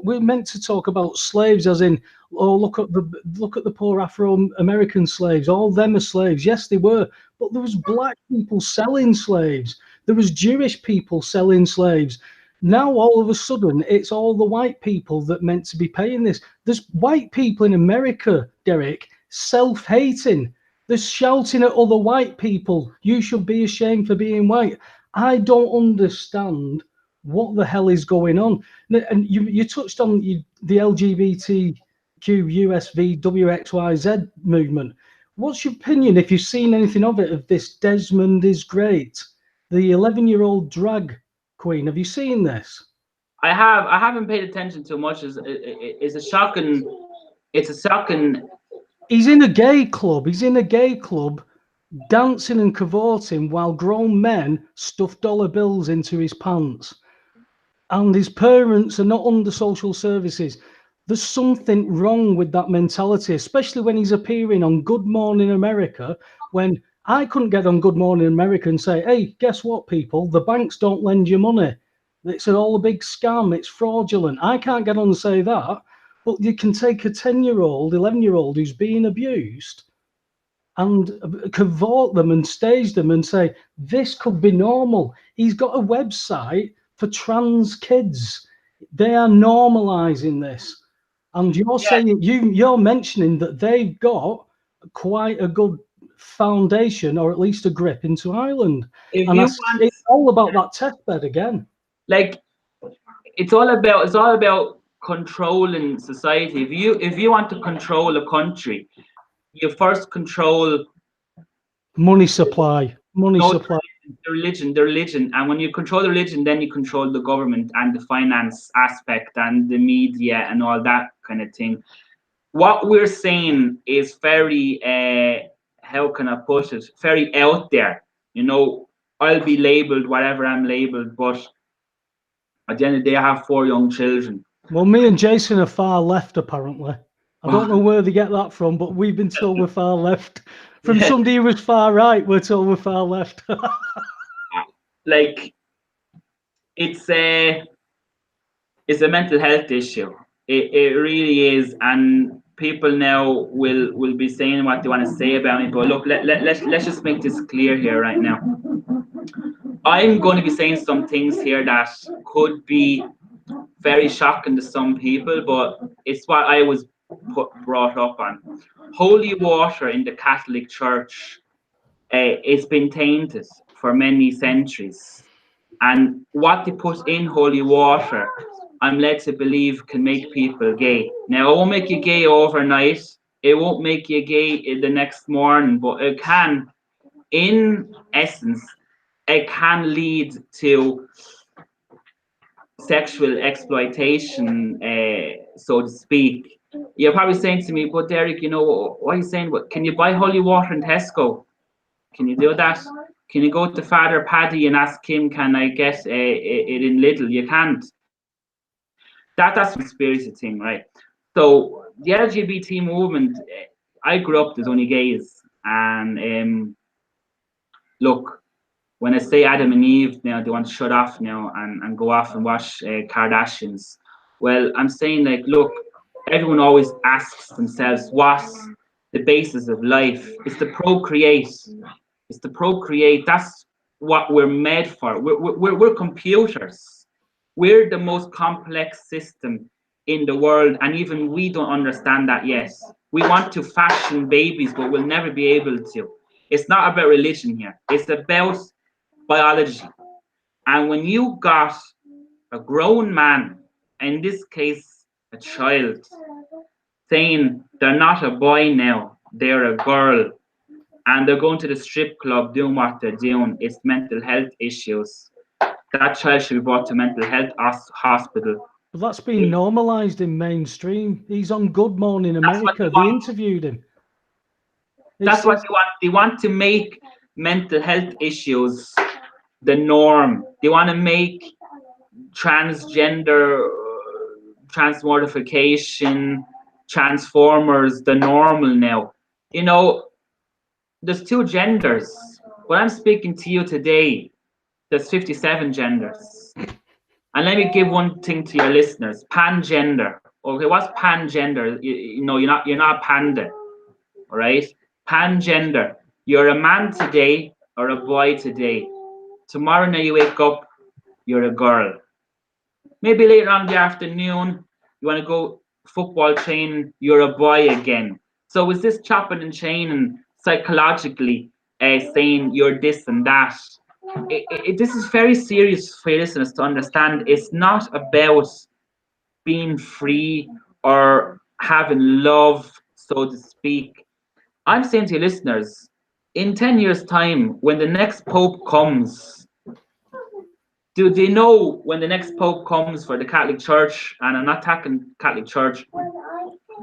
we're meant to talk about slaves as in, oh, look at the poor Afro-American slaves. All them are slaves. Yes, they were, but there was black people selling slaves. There was Jewish people selling slaves. Now all of a sudden, it's all the white people that meant to be paying this. There's white people in America, Derek, self-hating. They're shouting at other white people, you should be ashamed for being white. I don't understand what the hell is going on. And you touched on the LGBTQ USV WXYZ movement. What's your opinion, if you've seen anything of it, of this Desmond is Great, the 11-year-old drag queen? Have you seen this? I haven't paid attention to much. It's a shocking. He's in a gay club dancing and cavorting while grown men stuff dollar bills into his pants. And his parents are not under social services. There's something wrong with that mentality, especially when he's appearing on Good Morning America, when I couldn't get on Good Morning America and say, hey, guess what, people? The banks don't lend you money. It's all a big scam. It's fraudulent. I can't get on and say that. But you can take a 10-year-old, 11-year-old who's being abused and cavort them and stage them and say, this could be normal. He's got a website for trans kids. They are normalizing this. And you're saying, you're mentioning that they've got quite a good foundation, or at least a grip into Ireland. And it's all about that test bed again. Like, it's all about controlling society. If you want to control a country, you first control money supply. The religion, and when you control the religion, then you control the government and the finance aspect and the media and all that kind of thing. What we're saying is very, how can I put it, very out there. You know, I'll be labelled whatever I'm labelled, but at the end of the day, I have 4 young children. Well, me and Jason are far left, apparently. I don't know where they get that from, but we've been told we're far left. From somebody who was far right, we're told we're far left. Like, it's a mental health issue. It really is, and people now will be saying what they want to say about me. But look, let's just make this clear here right now. I'm going to be saying some things here that could be very shocking to some people, but it's what I was brought up on. Holy water in the Catholic Church, it's been tainted for many centuries, and what they put in holy water, I'm led to believe, can make people gay. Now, it won't make you gay overnight. It won't make you gay the next morning, but it can, in essence, it can lead to sexual exploitation, so to speak. You're probably saying to me, but Derek, you know, what are you saying? Can you buy holy water in Tesco? Can you do that? Can you go to Father Paddy and ask him, can I get it in Lidl? You can't. That's a conspiracy thing, right? So the LGBT movement, I grew up, there's only gays. And look, when I say Adam and Eve now, they want to shut off now and go off and watch Kardashians. Well, I'm saying, like, look, everyone always asks themselves, what's the basis of life? It's to procreate. It's to procreate. That's what we're made for. We're computers. We're the most complex system in the world, and even we don't understand that yet. We want to fashion babies, but we'll never be able to. It's not about religion here. It's about biology. And when you got a grown man, in this case a child, saying they're not a boy now, they're a girl, and they're going to the strip club doing what they're doing, it's mental health issues. That child should be brought to mental health hospital. But that's been normalized in mainstream. He's on Good Morning America. They interviewed him. That's what they want. They want to make mental health issues the norm. They want to make transgender, transmortification, transformers the normal now. You know, there's 2 genders. When I'm speaking to you today, there's 57 genders. And let me give one thing to your listeners: pangender. Okay, what's pangender? You know, you're not a panda, all right? Pangender. You're a man today or a boy today. Tomorrow now you wake up, you're a girl. Maybe later on in the afternoon, you want to go football training, you're a boy again. So is this chopping and chaining psychologically, saying you're this and that? This is very serious for your listeners to understand. It's not about being free or having love, so to speak. I'm saying to your listeners, in 10 years' time, when the next Pope comes, do they know when the next Pope comes for the Catholic Church? And I'm not attacking Catholic Church,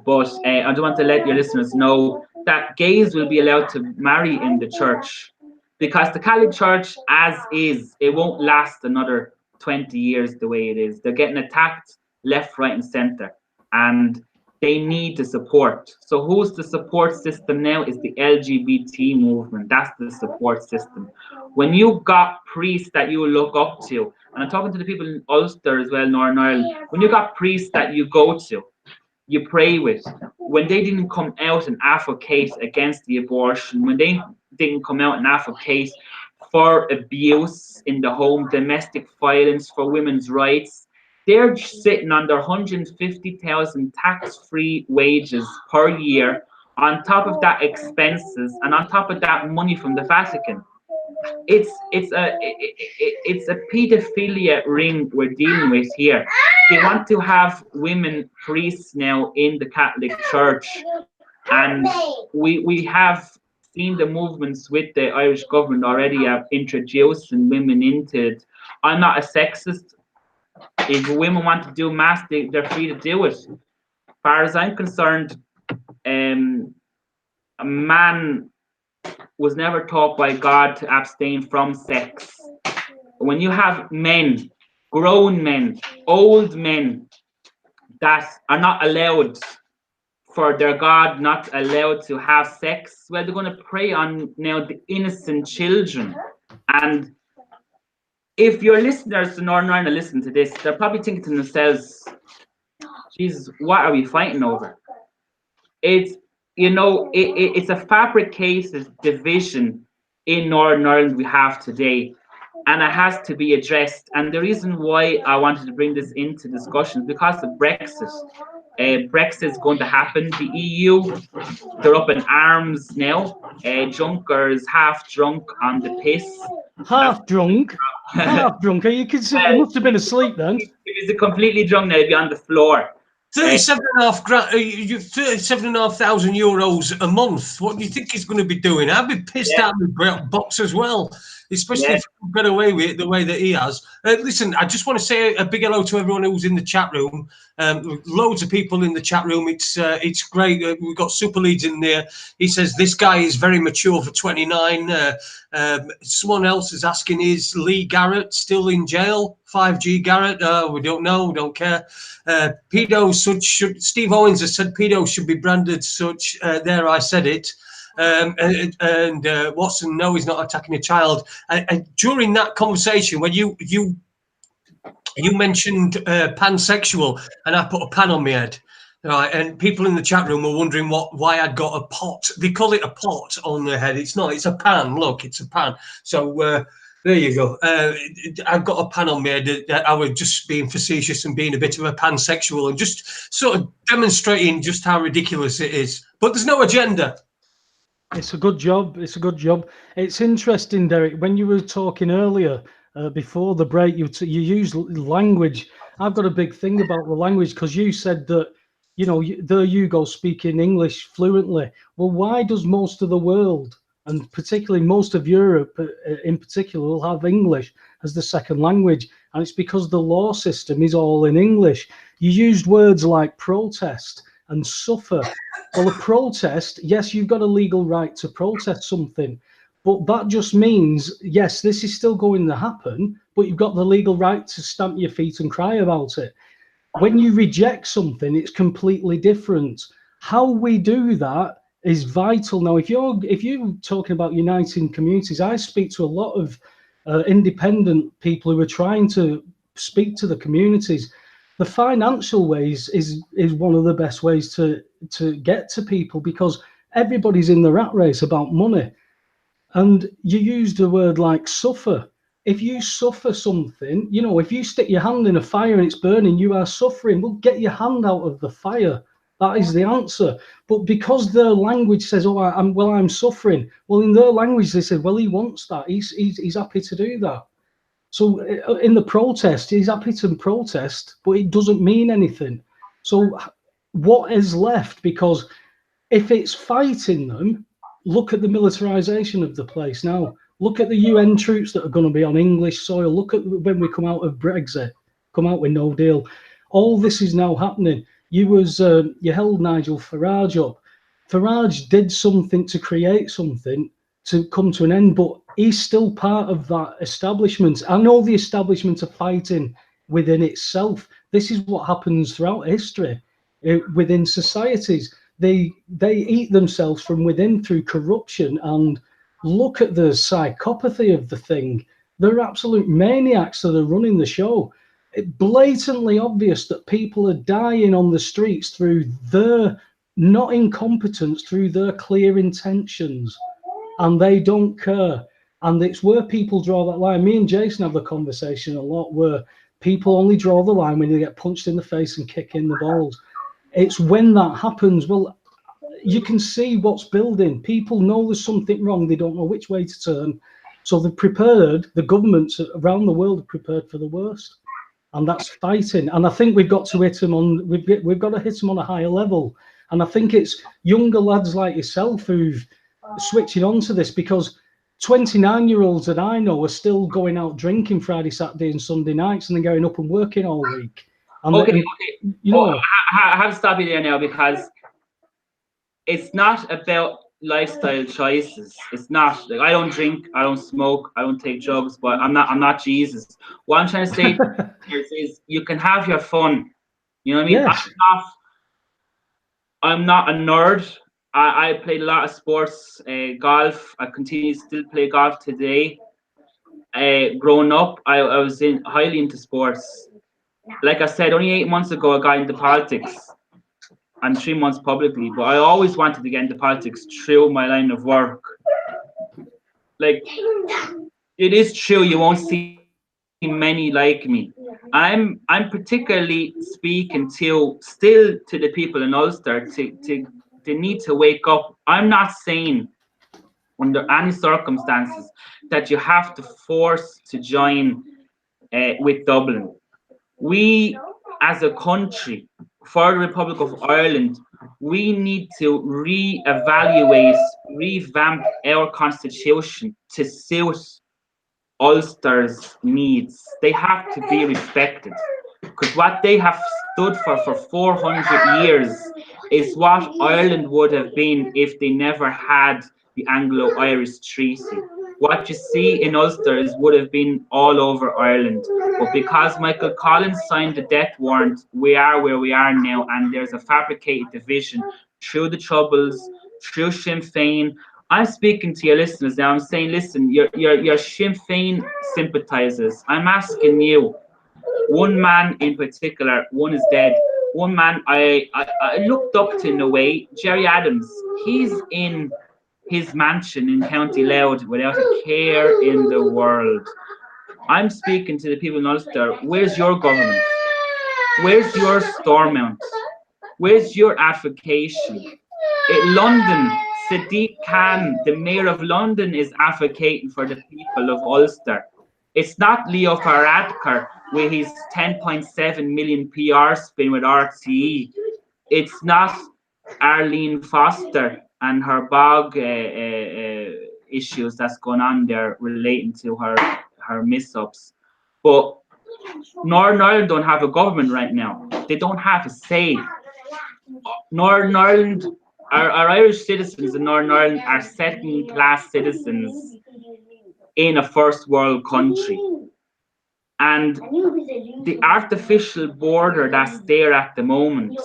but I do want to let your listeners know that gays will be allowed to marry in the church, because the Catholic Church, as is, it won't last another 20 years the way it is. They're getting attacked left, right, and center. and they need the support. So who's the support system now? Is the LGBT movement. That's the support system. When you got priests that you look up to, and I'm talking to the people in Ulster as well, Northern Ireland, when you got priests that you go to, you pray with, when they didn't come out and advocate against the abortion, when they didn't come out and advocate for abuse in the home, domestic violence, for women's rights, they're sitting on their 150,000 tax-free wages per year, on top of that expenses, and on top of that money from the Vatican. It's a pedophilia ring we're dealing with here. They want to have women priests now in the Catholic Church, and we have seen the movements with the Irish government already have introducing women into it. I'm not a sexist. If women want to do mass, they're free to do it. As far as I'm concerned, a man was never taught by God to abstain from sex. When you have men, grown men, old men, that are not allowed, for their God not allowed to have sex, well, they're going to prey on now the innocent children. And if your listeners in Northern Ireland listen to this, they're probably thinking to themselves, Jesus, what are we fighting over? It's, you know, it's a fabricated division in Northern Ireland we have today, and it has to be addressed. And the reason why I wanted to bring this into discussion is because of Brexit. Brexit is going to happen. The EU, they're up in arms now. Juncker is half drunk on the piss. Half drunk? Half drunk? You could say he must have been asleep then. He was completely drunk now, he'd be on the floor. 37,500 euros a month. What do you think he's going to be doing? I'd be pissed out of the box as well, especially if he got away with it the way that he has. Listen, I just want to say a big hello to everyone who's in the chat room. Loads of people in the chat room. It's great. We've got Super Leeds in there. He says this guy is very mature for 29. Someone else is asking, is Lee Garrett still in jail? 5G Garrett? We don't know. We don't care. Pedos should Steve Owens has said pedos should be branded such. There, I said it. And Watson, no, he's not attacking a child. During that conversation, when you mentioned pansexual, and I put a pan on my head, right? And people in the chat room were wondering why I'd got a pot. They call it a pot on their head. It's not. It's a pan. Look, it's a pan. So. There you go. I've got a pan on me. I was just being facetious and being a bit of a pansexual and just sort of demonstrating just how ridiculous it is. But there's no agenda. It's a good job. It's a good job. It's interesting, Derek, when you were talking earlier, before the break, you used language. I've got a big thing about the language because you said that, you know, there you go speaking English fluently. Well, why does most of the world, and particularly most of Europe in particular, will have English as the second language? And it's because the law system is all in English. You used words like protest and suffer. Well, a protest, yes, you've got a legal right to protest something, but that just means, yes, this is still going to happen, but you've got the legal right to stamp your feet and cry about it. When you reject something, it's completely different. How we do that is vital. Now, if you're talking about uniting communities, I speak to a lot of independent people who are trying to speak to the communities. The financial ways is one of the best ways to get to people, because everybody's in the rat race about money. And you used a word like suffer. If you suffer something, you know, if you stick your hand in a fire and it's burning, you are suffering. Well, get your hand out of the fire. That is the answer. But because their language says, "Oh, I'm suffering," well, in their language they say, "Well, he wants that. He's happy to do that." So in the protest, he's happy to protest, but it doesn't mean anything. So what is left? Because if it's fighting them, look at the militarization of the place now. Look at the UN troops that are going to be on English soil. Look at when we come out of Brexit, come out with no deal. All this is now happening. You held Nigel Farage up. Farage did something to create something to come to an end, but he's still part of that establishment. I know the establishment are fighting within itself. This is what happens throughout history. within societies. They eat themselves from within through corruption, and look at the psychopathy of the thing. They're absolute maniacs that are running the show. It's blatantly obvious that people are dying on the streets through their not incompetence, through their clear intentions, and they don't care. And it's where people draw that line. Me and Jason have the conversation a lot where people only draw the line when they get punched in the face and kick in the balls. It's when that happens, well, you can see what's building. People know there's something wrong. They don't know which way to turn. So they're prepared, the governments around the world are prepared for the worst. And that's fighting. And I think we've got to hit them on, we've got to hit them on a higher level. And I think it's younger lads like yourself who've switching on to this, because 29-year-olds that I know are still going out drinking Friday, Saturday and Sunday nights and then going up and working all week. And okay. You know, I have to stop you there now, because it's not about lifestyle choices. It's not like I don't drink, I don't smoke, I don't take drugs, but I'm not Jesus. What I'm trying to say is you can have your fun. You know what I mean? Yes. I'm not a nerd. I played a lot of sports, golf. I continue to still play golf today. Growing up, I was highly into sports. Like I said, only 8 months ago, I got into politics. And 3 months publicly, but I always wanted to get into politics through my line of work. Like, it is true, you won't see many like me. I'm particularly speaking still to the people in Ulster to they need to wake up. I'm not saying under any circumstances that you have to force to join with Dublin. We, as a country, for the Republic of Ireland, we need to re-evaluate, revamp our constitution to suit Ulster's needs. They have to be respected, because what they have stood for 400 years is what Ireland would have been if they never had the Anglo-Irish Treaty. What you see in Ulster would have been all over Ireland. But because Michael Collins signed the death warrant, we are where we are now, and there's a fabricated division through the Troubles, through Sinn Féin. I'm speaking to your listeners now. I'm saying, listen, you're Sinn Féin sympathizers. I'm asking you, one man in particular, one is dead. One man I looked up to in a way, Jerry Adams. He's in his mansion in County Louth without a care in the world. I'm speaking to the people in Ulster. Where's your government? Where's your Stormont? Where's your advocation? London, Sadiq Khan, the mayor of London, is advocating for the people of Ulster. It's not Leo Varadkar with his 10.7 million PR spin with RTE. It's not Arlene Foster and her bog issues that's going on there relating to her mess-ups. But Northern Ireland don't have a government right now. They don't have a say. Northern Ireland, our Irish citizens in Northern Ireland are second-class citizens in a first world country. And the artificial border that's there at the moment,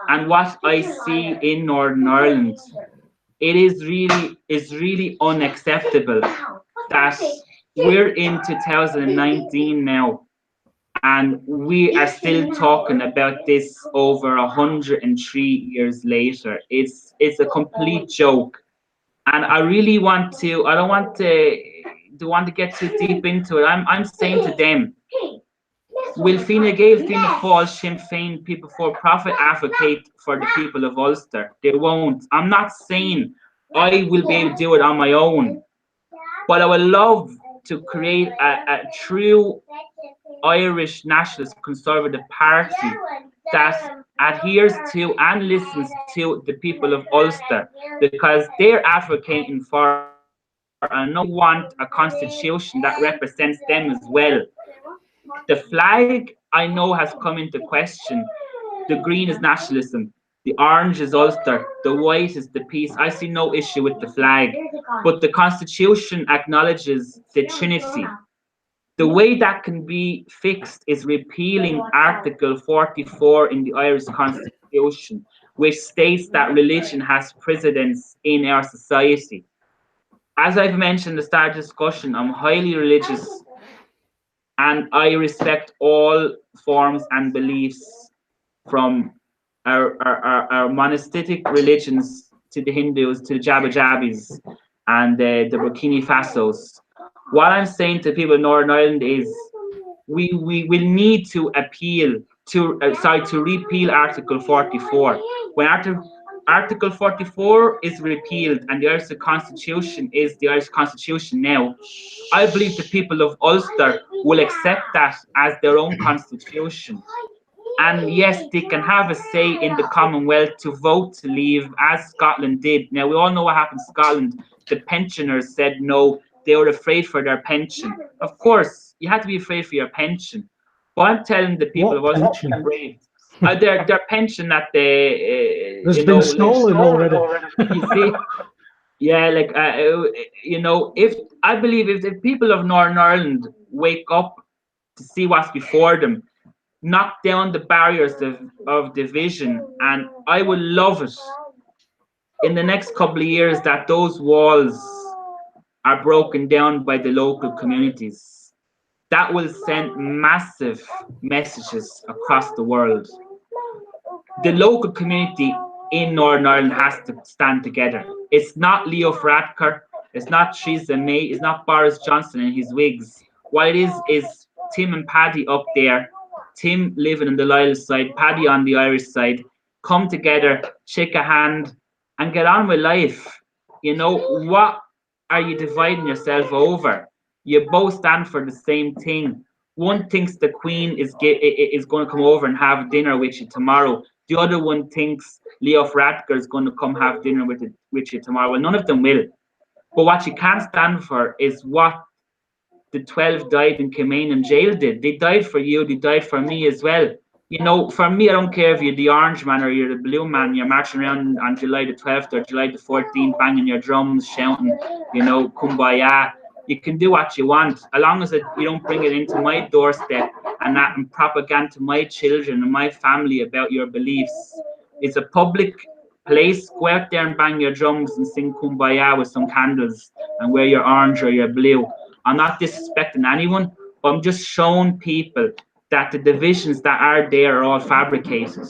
and what I see in Northern Ireland, it is really unacceptable that we're in 2019 now, and we are still talking about this over 103 years later. It's a complete joke, and I really want to. I don't want to get too deep into it. I'm saying to them, will Fine Gael, Fianna Fáil, Sinn Féin people for profit advocate for the people of Ulster? They won't. I'm not saying I will be able to do it on my own, but I would love to create a true Irish nationalist conservative party that adheres to and listens to the people of Ulster, because they're advocating for, and I know want a constitution that represents them as well. The flag, I know, has come into question. The green is nationalism. The orange is Ulster. The white is the peace. I see no issue with the flag. But the Constitution acknowledges the Trinity. The way that can be fixed is repealing Article 44 in the Irish Constitution. constitution, which states that religion has precedence in our society. As I've mentioned at the start of the discussion, I'm highly religious and I respect all forms and beliefs, from our monastic religions to the Hindus to the Jabba and the Burkina Fasos. What I'm saying to people in Northern Ireland is we will need to appeal to to repeal Article 44. When Article 44 is repealed and the Irish Constitution is the Irish Constitution now, I believe the people of Ulster will accept that as their own constitution. And yes, they can have a say in the Commonwealth to vote to leave, as Scotland did. Now, we all know what happened in Scotland. The pensioners said no, they were afraid for their pension. Of course, you had to be afraid for your pension. But I'm telling the people of Ulster, their pension that they, has been stolen already. You see? Yeah, like, if I believe if people of Northern Ireland wake up to see what's before them, knock down the barriers of division, and I would love it in the next couple of years that those walls are broken down by the local communities. That will send massive messages across the world. The local community in Northern Ireland has to stand together. It's not Leo Varadkar, it's not Theresa May, it's not Boris Johnson and his wigs. What it is Tim and Paddy up there, Tim living on the Loyal side, Paddy on the Irish side, come together, shake a hand, and get on with life. What are you dividing yourself over? You both stand for the same thing. One thinks the Queen is going to come over and have dinner with you tomorrow. The other one thinks Leo Varadkar is going to come have dinner with you tomorrow. Well, none of them will. But what you can't stand for is what the 12 died in Kilmaine in jail did. They died for you, they died for me as well. For me, I don't care if you're the orange man or you're the blue man, you're marching around on July the 12th or July the 14th, banging your drums, shouting, kumbaya. You can do what you want, as long as you don't bring it into my doorstep and propaganda to my children and my family about your beliefs. It's a public place. Go out there and bang your drums and sing kumbaya with some candles and wear your orange or your blue. I'm not disrespecting anyone, but I'm just showing people that the divisions that are there are all fabricated.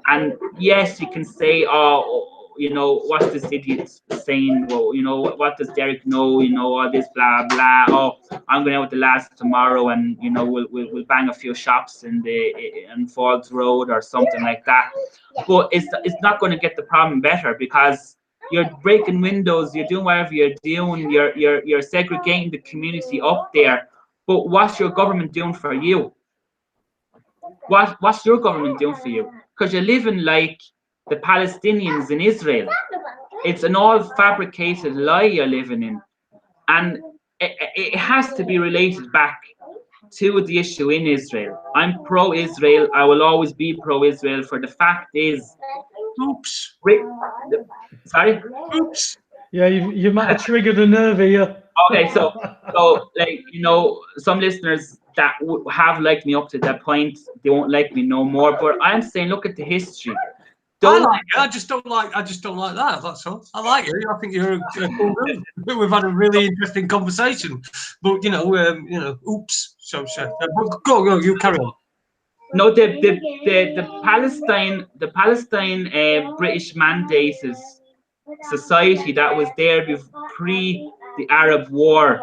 And yes, you can say, what's this idiot saying? Well, what does Derek know? All this blah blah. Oh, I'm going out with the lads tomorrow, and we'll bang a few shops in Falls Road or something like that. But it's not going to get the problem better, because you're breaking windows, you're doing whatever you're doing, you're segregating the community up there. But what's your government doing for you? What's your government doing for you? Because you're living like the Palestinians in Israel. It's an all fabricated lie you're living in. And it has to be related back to the issue in Israel. I'm pro-Israel. I will always be pro-Israel, for the fact is... Oops. Sorry? Oops. Yeah, you might have triggered a nerve here. Okay, so some listeners that have liked me up to that point, they won't like me no more. But I'm saying, look at the history. I like it. I just don't like that. That's all. I like you. I think you're a cool dude. We've had a really interesting conversation. But oops. So go. You carry on. No, the Palestine British mandated society that was there pre the Arab War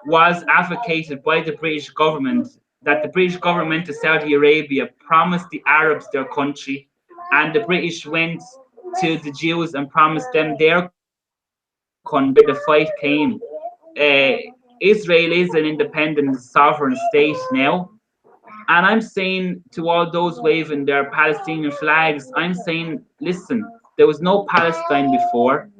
was advocated by the British government, that the British government of Saudi Arabia promised the Arabs their country, and the British went to the Jews and promised them their country. The fight came. Israel is an independent sovereign state now. And I'm saying to all those waving their Palestinian flags, I'm saying, listen, there was no Palestine before.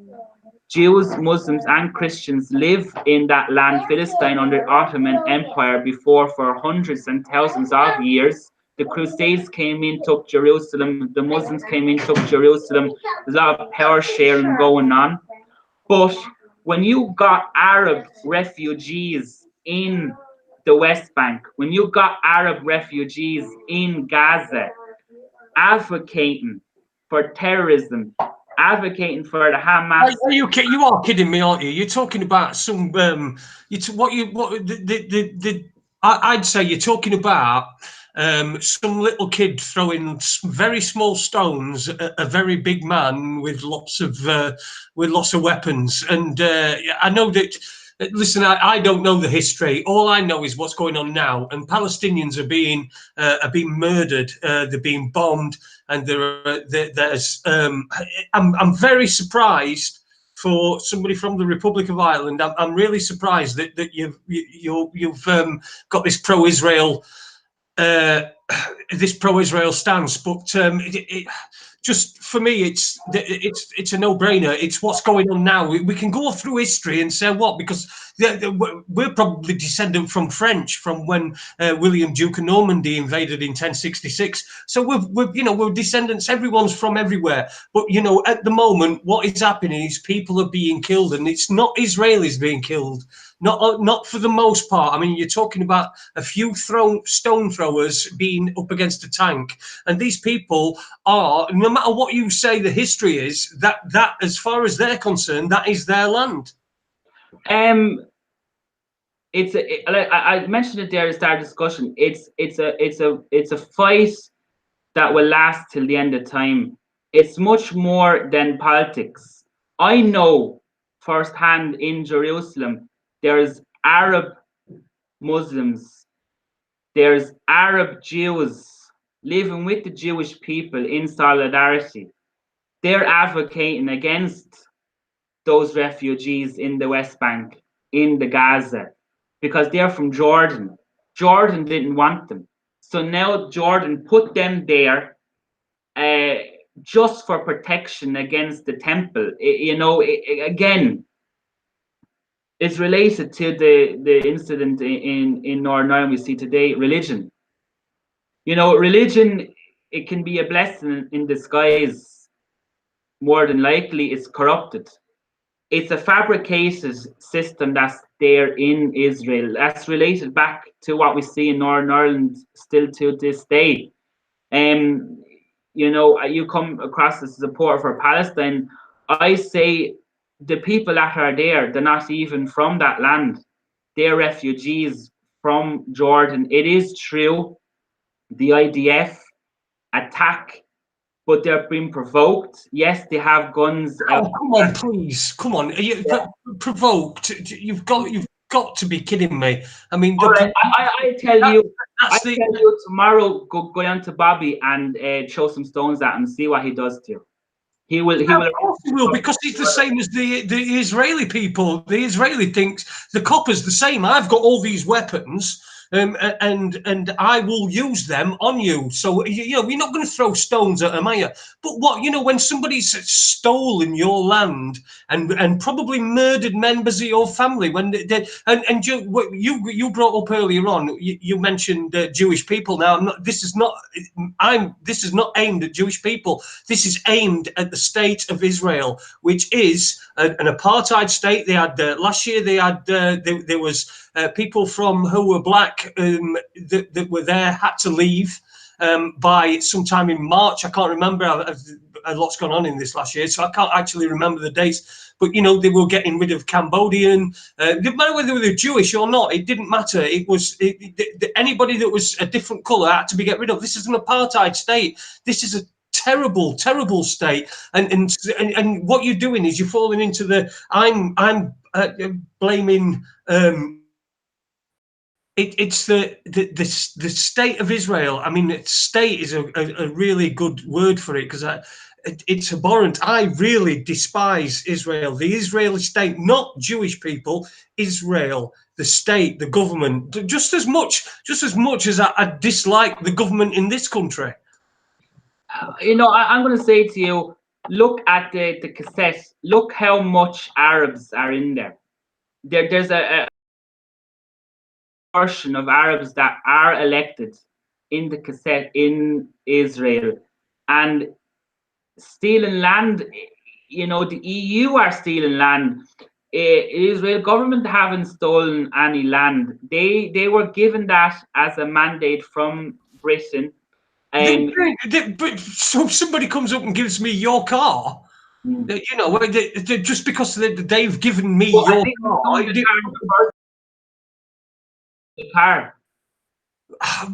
Jews, Muslims, and Christians live in that land, Philistine, under Ottoman Empire before for hundreds and thousands of years. The Crusades came in, took Jerusalem. The Muslims came in, took Jerusalem. There's a lot of power sharing going on. But when you got Arab refugees in the West Bank, when you got Arab refugees in Gaza, advocating for terrorism, advocating for the Hamas. You are kidding me, aren't you? You're talking about some I'd say you're talking about some little kid throwing very small stones at a very big man with lots of weapons, and I know that. Listen, I don't know the history. All I know is what's going on now, and Palestinians are being murdered. They're being bombed, and there's. I'm very surprised for somebody from the Republic of Ireland. I'm really surprised that you've got this pro-Israel stance, but just for me, it's a no-brainer. It's what's going on now. We can go through history and say what, because we're probably descendant from French, from when William Duke of Normandy invaded in 1066. So we're descendants. Everyone's from everywhere. But at the moment, what is happening is people are being killed, and it's not Israelis being killed. Not for the most part. I mean, you're talking about a few stone throwers being up against a tank, and these people are, no matter what you say the history is, that as far as they're concerned, that is their land. I mentioned it there at the start of the discussion. It's a fight that will last till the end of time. It's much more than politics. I know firsthand in Jerusalem, there's Arab Muslims, there's Arab Jews living with the Jewish people in solidarity. They're advocating against those refugees in the West Bank, in the Gaza, because they're from Jordan. Jordan didn't want them. So now Jordan put them there just for protection against the temple. Again, it's related to the incident in Northern Ireland we see today, religion. Religion, it can be a blessing in disguise. More than likely, it's corrupted. It's a fabricated system that's there in Israel. That's related back to what we see in Northern Ireland still to this day. You come across as a supporter for Palestine. I say the people that are there, they're not even from that land. They're refugees from Jordan. It is true, the IDF attack, but they're being provoked. Yes, they have guns. Oh, come on, please, come on. Are you provoked? You've got to be kidding me. I mean, I tell you tomorrow, go down to Bobby and throw some stones at him and see what he does to you. He will. Of course he will, because he's the same as the Israeli people. The Israeli thinks the copper's the same. I've got all these weapons, and I will use them on you. So we're not going to throw stones at them, are you? But when somebody's stolen your land and probably murdered members of your family, when they did, and you brought up earlier on, you mentioned Jewish people. Now, this is not aimed at Jewish people. This is aimed at the state of Israel, which is an apartheid state. They had last year. They had there was people who were black that were there had to leave by sometime in March. I can't remember. A lot's gone on in this last year, so I can't actually remember the dates. But they were getting rid of Cambodian. It didn't matter whether they were Jewish or not. It didn't matter. It was anybody that was a different colour had to be get rid of. This is an apartheid state. This is a terrible, terrible state. And what you're doing is you're falling into the I'm blaming. It's the state of Israel. I mean, state is a really good word for it, because it's abhorrent. I really despise Israel, the Israeli state, not Jewish people. Israel, the state, the government, just as much as I dislike the government in this country. I'm going to say to you, look at the cassette. Look how much Arabs are in there. There's a portion of Arabs that are elected in the cassette in Israel, and stealing land. The EU are stealing land. Israel government haven't stolen any land. They were given that as a mandate from Britain But so somebody comes up and gives me your car, you know, just because they've given me your car. The car.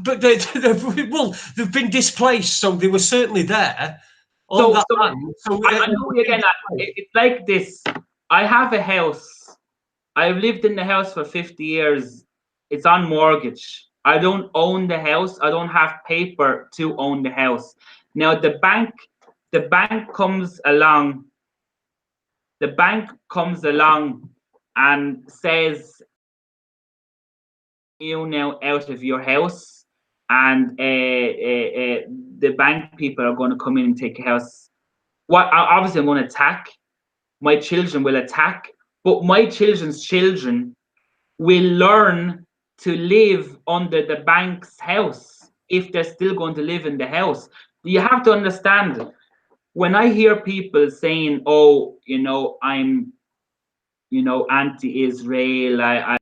But they've been displaced, so they were certainly there on So, that so land. So I know again. It's like this. I have a house. I've lived in the house for 50 years. It's on mortgage. I don't own the house. I don't have paper to own the house. Now the bank comes along. The bank comes along and says, you now out of your house, and the bank people are going to come in and take a house. What? Obviously, I'm going to attack. My children will attack, but my children's children will learn to live under the bank's house if they're still going to live in the house. You have to understand, when I hear people saying, oh, you know, I'm, you know, anti-Israel, I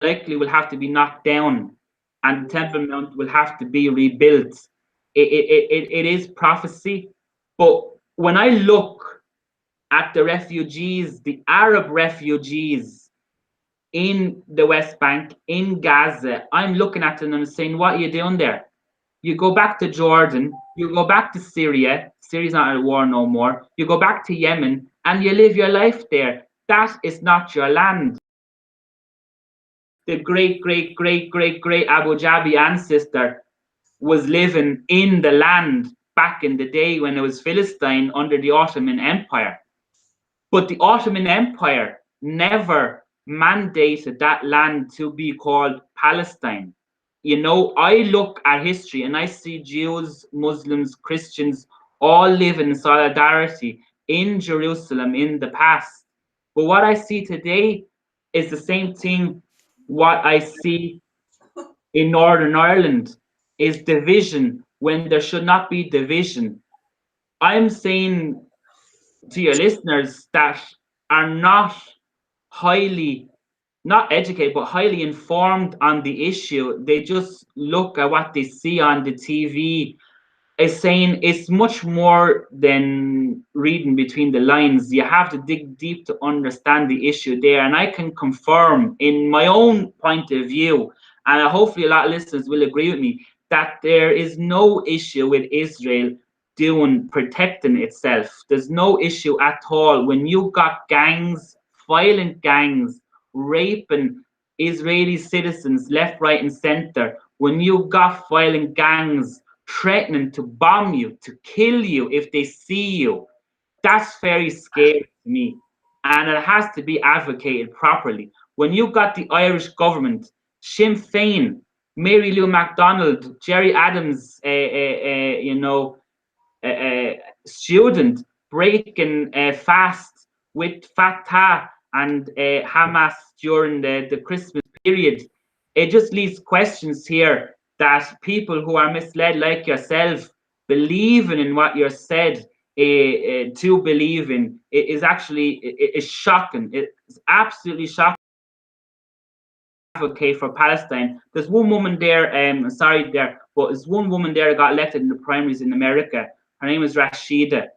likely will have to be knocked down and the Temple Mount will have to be rebuilt. It is prophecy. But when I look at the refugees, the Arab refugees in the West Bank, in Gaza, I'm looking at them and saying, what are you doing there? You go back to Jordan, you go back to Syria, Syria's not at war no more, you go back to Yemen and you live your life there. That is not your land. The great, great, great, great, great Abu Dhabi ancestor was living in the land back in the day when it was Philistine under the Ottoman Empire. But the Ottoman Empire never mandated that land to be called Palestine. You know, I look at history and I see Jews, Muslims, Christians all live in solidarity in Jerusalem in the past. But what I see today is the same thing what I see in Northern Ireland is division when there should not be division. I'm saying to your listeners that are not highly, not educated, but highly informed on the issue, they just look at what they see on the TV, is saying it's much more than reading between the lines. You have to dig deep to understand the issue there. And I can confirm in my own point of view, and hopefully a lot of listeners will agree with me, that there is no issue with Israel protecting itself. There's no issue at all. When you got gangs, violent gangs, raping Israeli citizens left, right, and center, when you got violent gangs threatening to bomb you, to kill you if they see you, that's very scary to me. And it has to be advocated properly. When you got the Irish government, Sinn Féin, Mary Lou MacDonald, Jerry Adams, student breaking fast with Fatah and Hamas during the Christmas period, it just leaves questions here that people who are misled like yourself, believing in what you're said to believe in, is actually is shocking. It's absolutely shocking. Advocate for Palestine. There's one woman there, sorry there, but there's one woman there that got elected in the primaries in America. Her name is Rashida.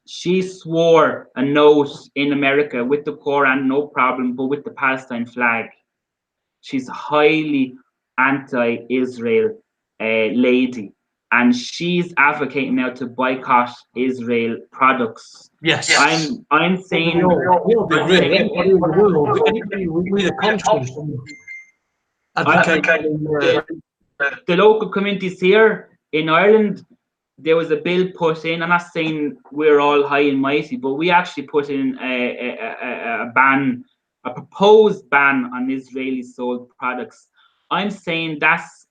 She swore an oath in America with the Quran, no problem, but with the Palestine flag. She's a highly anti-Israel lady, and she's advocating now to boycott Israel products. Yes. I'm saying with a conscience advocating the local communities here in Ireland, there was a bill put in. I'm not saying we're all high and mighty, but we actually put in a ban, a proposed ban on Israeli sold products. I'm saying that's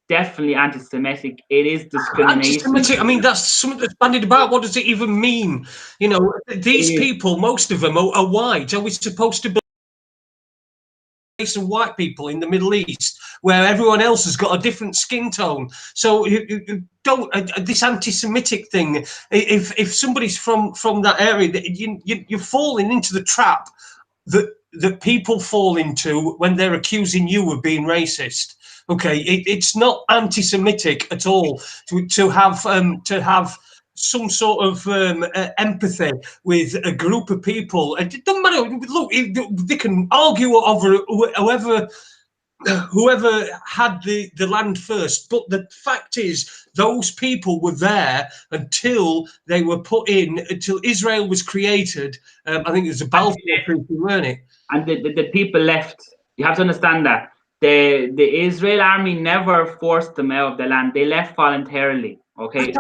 definitely anti-Semitic. It is discrimination. Anti-Semitic, I mean, that's something that's bandied about. What does it even mean? You know, these people, most of them are white. Are we supposed to believe some white people in the Middle East where everyone else has got a different skin tone? So you don't this anti-Semitic thing. If somebody's from that area, you're falling into the trap that people fall into when they're accusing you of being racist. Okay, it's not anti-Semitic at all to have some sort of empathy with a group of people. It doesn't matter. Look, they can argue over whoever had the land first, but the fact is those people were there until they were put in, until Israel was created. I think it was a Balfour Treaty, weren't it? And the people left. You have to understand that the Israel army never forced them out of the land. They left voluntarily. Okay.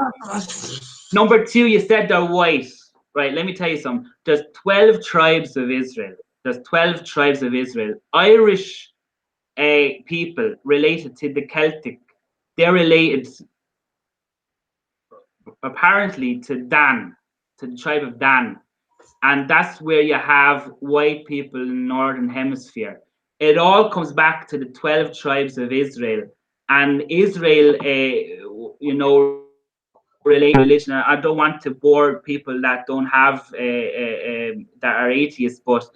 Number two, you said they're white. Right, let me tell you something. There's 12 tribes of Israel. There's 12 tribes of Israel. Irish people related to the Celtic. They're related apparently to Dan, to the tribe of Dan. And that's where you have white people in the Northern Hemisphere. It all comes back to the 12 tribes of Israel. And Israel, you know, religion. I don't want to bore people that don't have that are atheists, but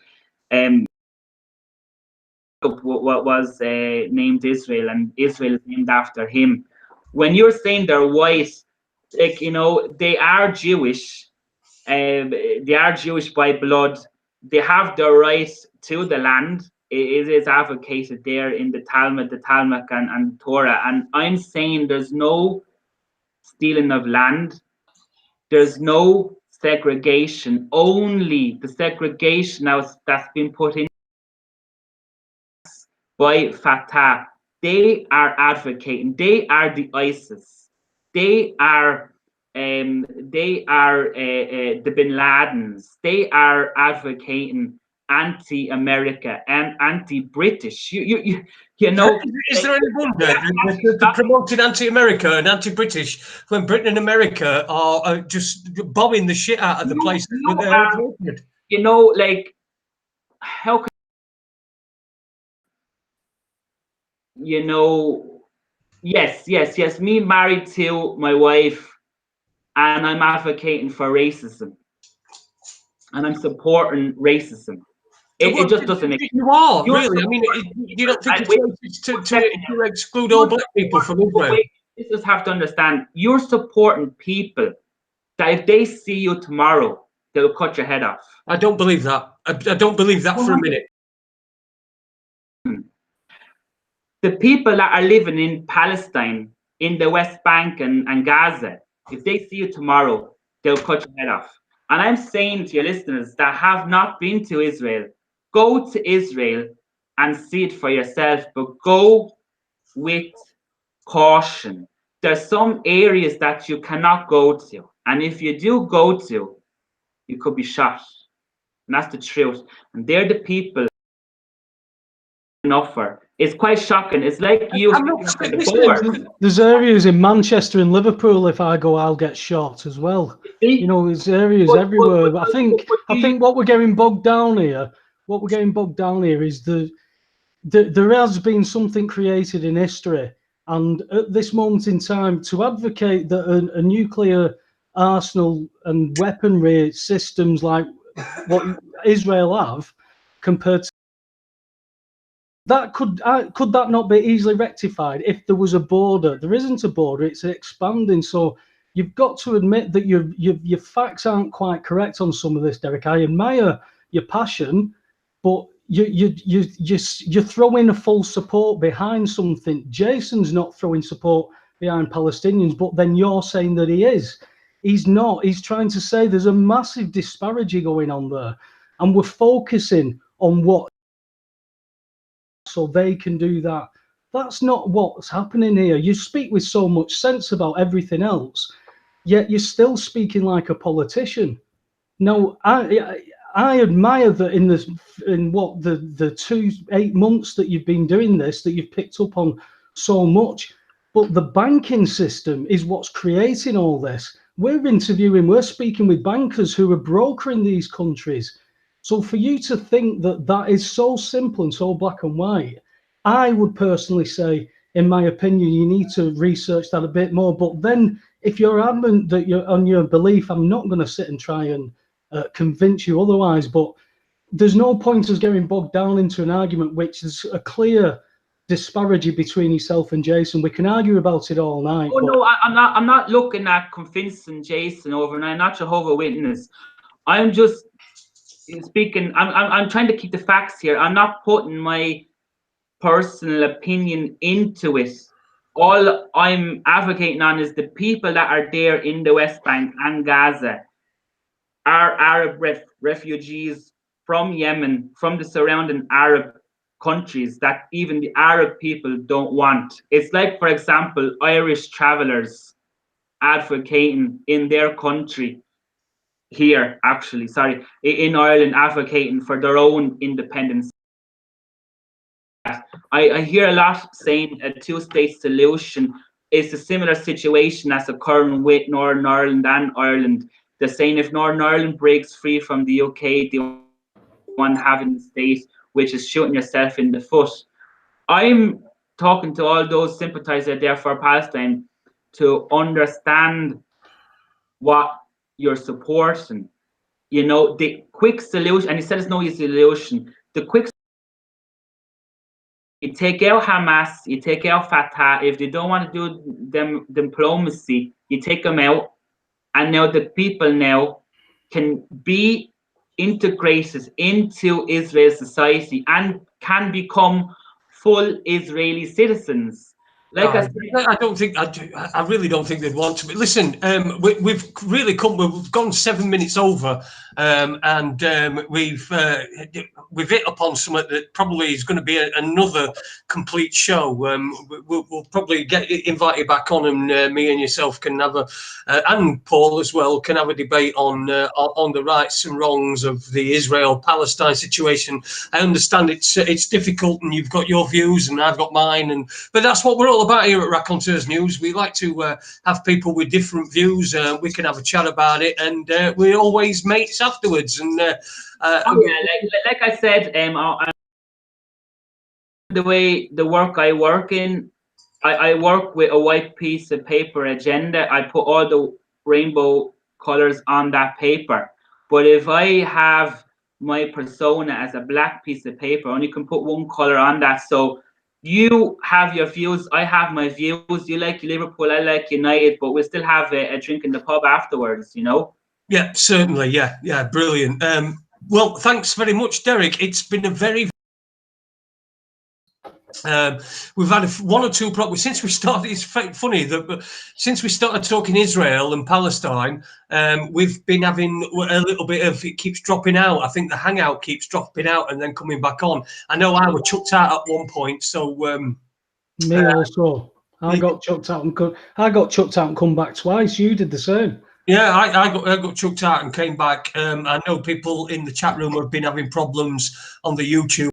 what was named Israel, and Israel is named after him. When you're saying they're white, like, you know, they are Jewish. They are Jewish by blood. They have the right to the land. It is advocated there in the Talmud, and Torah. And I'm saying there's no stealing of land. There's no segregation. Only the segregation that's been put in by Fatah. They are advocating. They are the ISIS. They are the Bin Ladens. They are advocating anti-America and anti-British. You know. Is there any wonder they're promoting anti-America and anti-British when Britain and America are just bombing the shit out of the places that they're located? You know, like, how can, you know, yes, me married to my wife, and I'm advocating for racism, and I'm supporting racism. It just doesn't make sense. You are, really. I mean, you don't think it's to exclude all black people from Israel? You just have to understand, you're supporting people that if they see you tomorrow, they'll cut your head off. I don't believe that. I don't believe that for a minute. The people that are living in Palestine, in the West Bank and Gaza, if they see you tomorrow, they'll cut your head off. And I'm saying to your listeners that have not been to Israel, go to Israel and see it for yourself, but go with caution. There's some areas that you cannot go to. And if you do go to, you could be shot. And that's the truth. And they're the people offer. It's quite shocking. It's like you. There's areas in Manchester and Liverpool. If I go, I'll get shot as well. You know, there's areas everywhere. I think what we're getting bogged down here. What we're getting bogged down here is there has been something created in history, and at this moment in time, to advocate that a nuclear arsenal and weaponry systems like what Israel have, compared to that, could that not be easily rectified if there was a border? There isn't a border; it's expanding. So you've got to admit that your facts aren't quite correct on some of this, Derek. I admire your passion, but you're throwing a full support behind something. Jason's not throwing support behind Palestinians, but then you're saying that he is. He's not. He's trying to say there's a massive disparity going on there, and we're focusing on what so they can do that. That's not what's happening here. You speak with so much sense about everything else, yet you're still speaking like a politician. No, I admire that in the 8 months that you've been doing this, that you've picked up on so much. But the banking system is what's creating all this. We're speaking with bankers who are brokering these countries. So for you to think that that is so simple and so black and white, I would personally say, in my opinion, you need to research that a bit more. But then if you're adamant that you're on your belief, I'm not going to sit and try and convince you otherwise. But there's no point us getting bogged down into an argument which is a clear disparity between yourself and Jason. We can argue about it all night. Oh no, I'm not looking at convincing Jason overnight. I'm not Jehovah's Witness. I'm just speaking. I'm trying to keep the facts here. I'm not putting my personal opinion into it. All I'm advocating on is the people that are there in the West Bank and Gaza are Arab refugees from Yemen, from the surrounding Arab countries that even the Arab people don't want. It's like, for example, Irish travelers advocating in their country here, actually, sorry, in Ireland, advocating for their own independence. I hear a lot saying a two-state solution is a similar situation as occurring with Northern Ireland and Ireland. They're saying if Northern Ireland breaks free from the UK, they want having the state, which is shooting yourself in the foot. I'm talking to all those sympathizers there for Palestine to understand what you're supporting. You know, the quick solution, and he said it's no easy solution. The quick, you take out Hamas, you take out Fatah. If they don't want to do them diplomacy, you take them out, and now the people now can be integrated into Israel society and can become full Israeli citizens. Like I said, I really don't think they'd want to. But listen, we've really we've gone 7 minutes over, and we've hit upon something that probably is going to be another complete show. We'll probably invite you back on, and me and yourself can have and Paul as well, can have a debate on the rights and wrongs of the Israel-Palestine situation. I understand it's difficult, and you've got your views, and I've got mine, but that's what we're all about here at Raconteurs News. We like to have people with different views. We can have a chat about it, and we're always mates afterwards. And like I said, the way the work I work in, I work with a white piece of paper agenda. I put all the rainbow colors on that paper. But if I have my persona as a black piece of paper, I only can put one color on that. So you have your views, I have my views. You like Liverpool, I like United, but we'll still have a drink in the pub afterwards, you know? Yeah, certainly. Yeah, brilliant. Well, thanks very much, Derek. It's been a very we've had one or two problems since we started. It's funny that since we started talking Israel and Palestine, we've been having a little bit of, it keeps dropping out. I think the hangout keeps dropping out and then coming back on. I know I was chucked out at one point, so me also. I got chucked out and come back twice. You did the same. Yeah, I got chucked out and came back. I know people in the chat room have been having problems on the YouTube.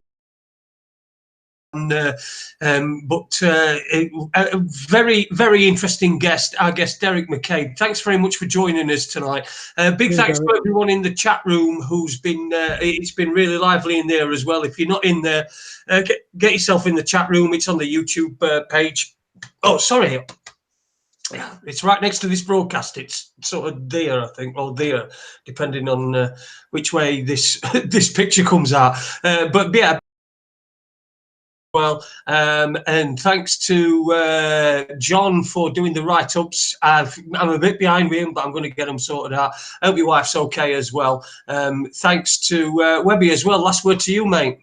But a very, very interesting guest, our guest Derek McCabe. Thanks very much for joining us tonight. Big thanks to everyone in the chat room who's been. It's been really lively in there as well. If you're not in there, get yourself in the chat room. It's on the YouTube page. Oh, sorry. It's right next to this broadcast. It's sort of there, I think, or there, depending on which way this this picture comes out. But yeah. Well, and thanks to John for doing the write-ups. I'm a bit behind with him, but I'm going to get them sorted out. I hope your wife's okay as well. Thanks to Webby as well. Last word to you, mate.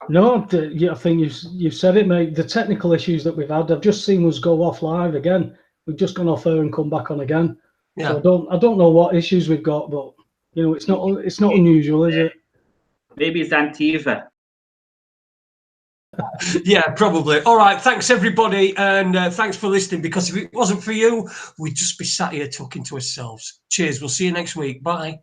No, I think you've said it, mate. The technical issues that we've had, I've just seen us go off live again. We've just gone off air and come back on again. Yeah. So I don't know what issues we've got, but you know, it's not unusual, is it? Maybe it's Antiva. Yeah, probably. All right, thanks everybody, and thanks for listening, because if it wasn't for you, we'd just be sat here talking to ourselves. Cheers, we'll see you next week. Bye.